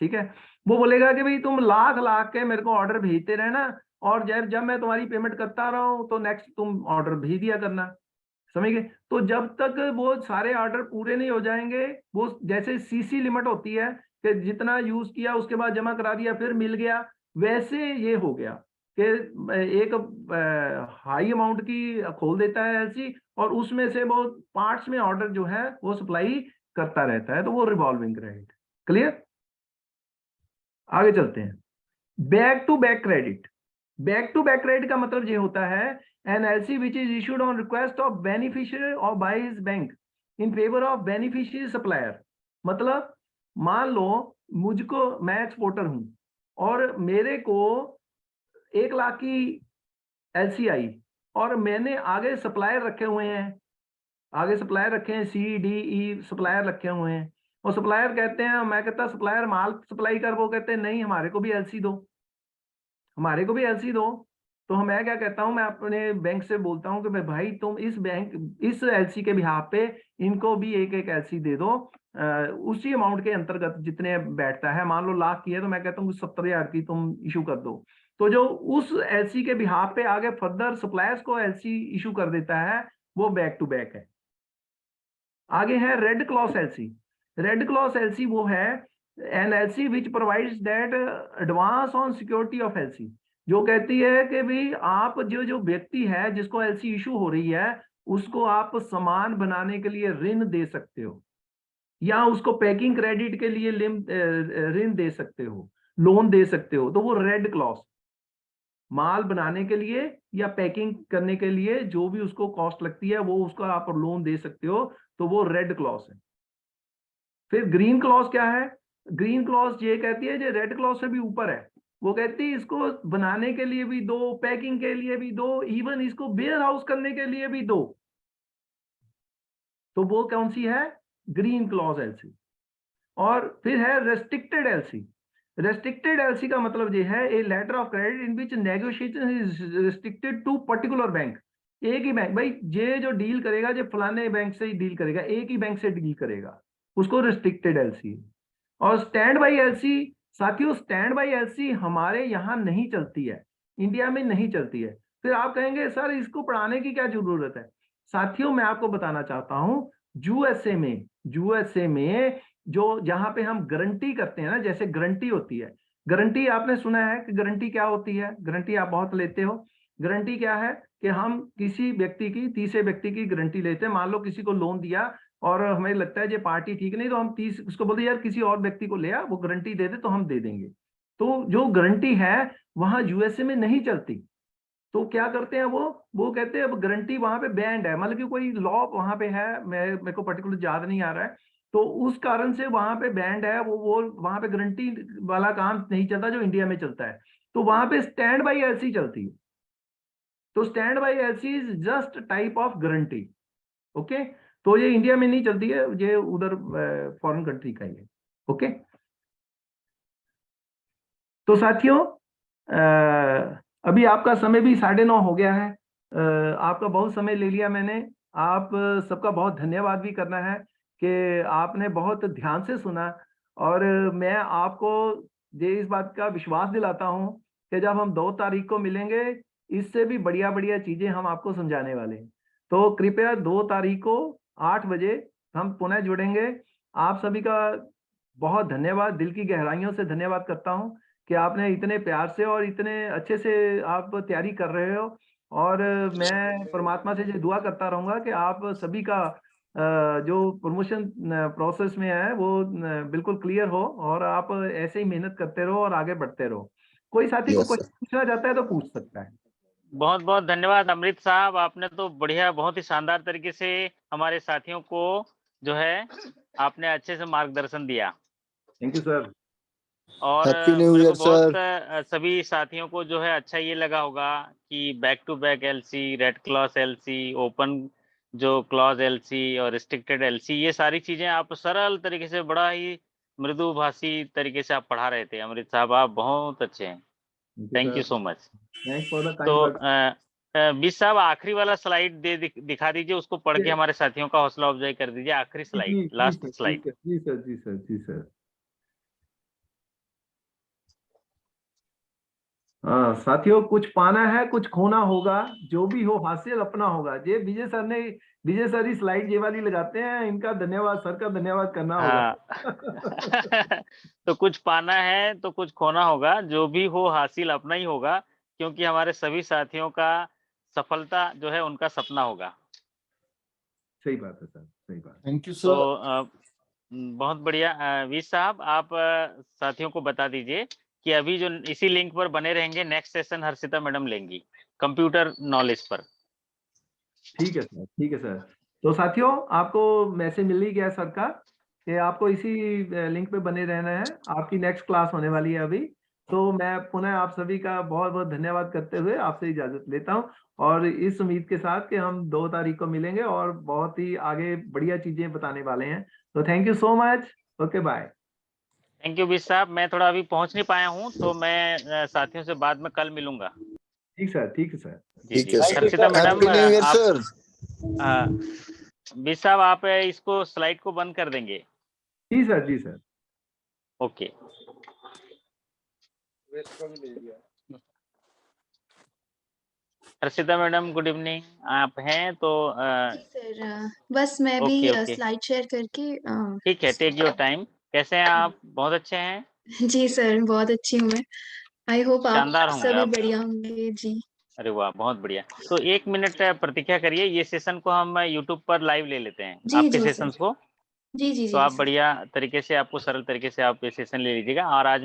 ठीक है, वो बोलेगा कि भाई तुम लाख लाख के मेरे को ऑर्डर भेजते रहना, और जब मैं तुम्हारी पेमेंट करता रहा हूं तो नेक्स्ट तुम ऑर्डर भेज दिया करना। समझ गए? तो जब तक वो सारे ऑर्डर पूरे नहीं हो जाएंगे, वो जैसे सीसी लिमिट होती है कि जितना यूज किया उसके बाद जमा करा दिया फिर मिल गया, वैसे ये हो गया कि एक हाई अमाउंट की खोल देता है एलसी, और उसमें से वो पार्ट्स में ऑर्डर जो है वो सप्लाई करता रहता है, तो वो रिवॉल्विंग क्रेडिट। क्लियर? आगे चलते हैं। Back to back credit. Back to back credit का मतलब ये होता है an LC which is issued on request of beneficiary और by his bank in favour of beneficiary supplier. मतलब मान लो मुझको, मैं एक्सपोर्टर हूं और मेरे को 1 लाख की एलसी आई और मैंने आगे सप्लायर रखे हुए हैं, आगे सप्लायर रखे हैं, सी डी ई सप्लायर रखे हुए हैं, और सप्लायर कहते हैं, मैं कहता सप्लायर माल सप्लाई कर, वो कहते हैं नहीं हमारे को भी एलसी दो, हमारे को भी एलसी दो। तो मैं क्या कहता हूं, मैं अपने बैंक से बोलता हूं कि भाई तुम इस एलसी के बिहाफ पे इनको भी एक एक एलसी दे दो, उसी अमाउंट के अंतर्गत जितने बैठता है, मान लो लाख की है तो मैं कहता हूँ 70,000 की तुम इशू कर दो। तो जो उस एलसी के बिहाफ पे आगे फर्दर सप्लायर्स को एलसी इशू कर देता है वो बैक टू बैक है। आगे है red clause LC. Red clause LC वो है an LC which provides that advance on security of LC, जो कहती है कि भाई आप जो व्यक्ति है जिसको एलसी इशू हो रही है उसको आप सामान बनाने के लिए ऋण दे सकते हो, या उसको पैकिंग क्रेडिट के लिए ऋण दे सकते हो, लोन दे सकते हो। तो वो रेड क्लॉस, माल बनाने के लिए या पैकिंग करने के लिए जो भी उसको कॉस्ट लगती है वो उसका आप लोन दे सकते हो, तो वो रेड क्लॉस है। फिर ग्रीन क्लॉस क्या है? ग्रीन क्लॉस ये कहती है जो रेड क्लॉस से भी ऊपर है, वो कहती है इसको बनाने के लिए भी दो, पैकिंग के लिए भी दो, इवन इसको वेयर हाउस करने के लिए भी दो। तो वो कौन सी है? Green clause LC. और फिर है रेस्ट्रिक्टेड एलसी। रेस्ट्रिक्टेड एलसी का मतलब ये है a letter of credit in which negotiation is restricted to particular bank. एक ही बैंक, भाई ये जो डील करेगा जो फलाने बैंक से ही डील करेगा, एक ही बैंक से डील करेगा, उसको रेस्ट्रिक्टेड एलसी। और स्टैंड बाई एलसी, साथियों स्टैंड बाई एलसी हमारे यहाँ नहीं चलती है, इंडिया में नहीं चलती है। फिर आप कहेंगे सर इसको पढ़ाने की क्या जरूरत है? साथियों मैं आपको बताना चाहता हूं, यूएसए में जो जहां पे हम गारंटी करते हैं ना, जैसे गारंटी होती है, गारंटी आपने सुना है कि गारंटी क्या होती है? गारंटी आप बहुत लेते हो। गारंटी क्या है कि हम किसी व्यक्ति की, तीसरे व्यक्ति की गारंटी लेते हैं। मान लो किसी को लोन दिया और हमें लगता है ये पार्टी ठीक नहीं, तो हम उसको बोलते यार किसी और व्यक्ति को ले आ, वो गारंटी दे दे तो हम दे देंगे। तो जो गारंटी है वहां यूएसए में नहीं चलती। तो क्या करते हैं वो कहते हैं अब गारंटी वहां पे बैंड है, मतलब कि कोई लॉ वहां पे है, मेरे को पर्टिकुलर याद नहीं आ रहा है, तो उस कारण से वहां पे बैंड है, वो वहां पे गारंटी वाला काम नहीं चलता जो इंडिया में चलता है। तो वहां पे स्टैंड बाई एलसी चलती है। तो stand by LC is just type of guarantee. Okay, तो ये इंडिया में नहीं चलती है, ये उधर फॉरेन कंट्री का ही है। ओके, तो साथियों अभी आपका समय भी 9:30 हो गया है। आपका बहुत समय ले लिया मैंने। आप सबका बहुत धन्यवाद भी करना है कि आपने बहुत ध्यान से सुना, और मैं आपको ये इस बात का विश्वास दिलाता हूं कि जब हम 2 तारीख को मिलेंगे इससे भी बढ़िया बढ़िया चीजें हम आपको समझाने वाले हैं। तो कृपया 2 तारीख को 8 बजे हम पुनः जुड़ेंगे। आप सभी का बहुत धन्यवाद, दिल की गहराइयों से धन्यवाद करता हूं कि आपने इतने प्यार से और इतने अच्छे से आप तैयारी कर रहे हो। और मैं परमात्मा से ये दुआ करता रहूंगा कि आप सभी का जो प्रमोशन प्रोसेस में है वो बिल्कुल क्लियर हो, और आप ऐसे ही मेहनत करते रहो और आगे बढ़ते रहो। कोई साथी को Yes, कुछ sir. पूछना चाहता है तो पूछ सकता है। बहुत बहुत धन्यवाद अमृत साहब, आपने तो बढ़िया, बहुत ही शानदार तरीके से हमारे साथियों को जो है आपने अच्छे से मार्गदर्शन दिया। Thank you sir. और Happy New मेरे Year, को बहुत sir. सभी साथियों को जो है अच्छा ये लगा होगा कि back to back LC, red clause LC, open जो क्लॉज एलसी और रिस्ट्रिक्टेड एलसी, ये सारी चीजें आप सरल तरीके से, बड़ा ही मृदुभाषी तरीके से आप पढ़ा रहे थे अमृत साहब, आप बहुत अच्छे हैं। Thank you so much. Thanks for the तो काइंड। बीस साहब आखिरी वाला स्लाइड दिखा दीजिए, उसको पढ़ के हमारे साथियों का हौसला अफजाई कर दीजिए। आखिरी स्लाइड, लास्ट स्लाइड। जी सर, जी सर, जी सर। हाँ साथियों, कुछ पाना है कुछ खोना होगा, जो भी हो हासिल अपना होगा। ये विजय सर ही स्लाइड ये वाली लगाते हैं, इनका धन्यवाद, सर का धन्यवाद करना होगा। हाँ। तो कुछ पाना है तो कुछ खोना होगा, जो भी हो हासिल अपना ही होगा, क्योंकि हमारे सभी साथियों का सफलता जो है उनका सपना होगा। सही बात है सर, सही बात। Thank you, sir. तो बहुत बढ़िया। वीस साहब आप साथियों को बता दीजिए कि अभी जो इसी लिंक पर बने रहेंगे, नेक्स्ट सेशन हर्षिता मैडम लेंगी कंप्यूटर नॉलेज पर। ठीक है सर, ठीक है सर। तो साथियों आपको मैसेज मिल ही गया सर का। कि आपको इसी लिंक पे बने रहना है। आपकी नेक्स्ट क्लास होने वाली है अभी। तो मैं पुनः आप सभी का बहुत बहुत धन्यवाद करते हुए आपसे इजाजत लेता हूँ, और इस उम्मीद के साथ कि हम 2 तारीख को मिलेंगे और बहुत ही आगे बढ़िया चीजें बताने वाले हैं। तो thank you so much. Okay bye. Thank you बीज साहब, मैं थोड़ा अभी पहुंच नहीं पाया हूँ, तो मैं साथियों से बाद में कल मिलूंगा। ठीक है सर। जी ठीक जी। है sir. Harshita madam, happy new year आप सर। बीज साहब आप इसको स्लाइड को बंद कर देंगे। जी sir. Okay. Harshita madam good evening, आप हैं तो सर बस मैं भी ओके ओके स्लाइड शेयर करके ठीक है, टेक योर टाइम। कैसे हैं आप? बहुत अच्छे हैं? जी सर बहुत अच्छी हूँ मैं। आई होप आप शानदार होंगे सभी आप। बढ़िया होंगे जी। अरे वाह, बहुत बढ़िया। तो 1 मिनट प्रतीक्षा करिए, ये सेशन को हम यूट्यूब पर लाइव ले लेते हैं, जी आपके जी सर। सेशंस को। जी जी तो जी आप सर। बढ़िया तरीके से, आपको सरल तरीके से आप ये सेशन ले लीजिएगा। और आज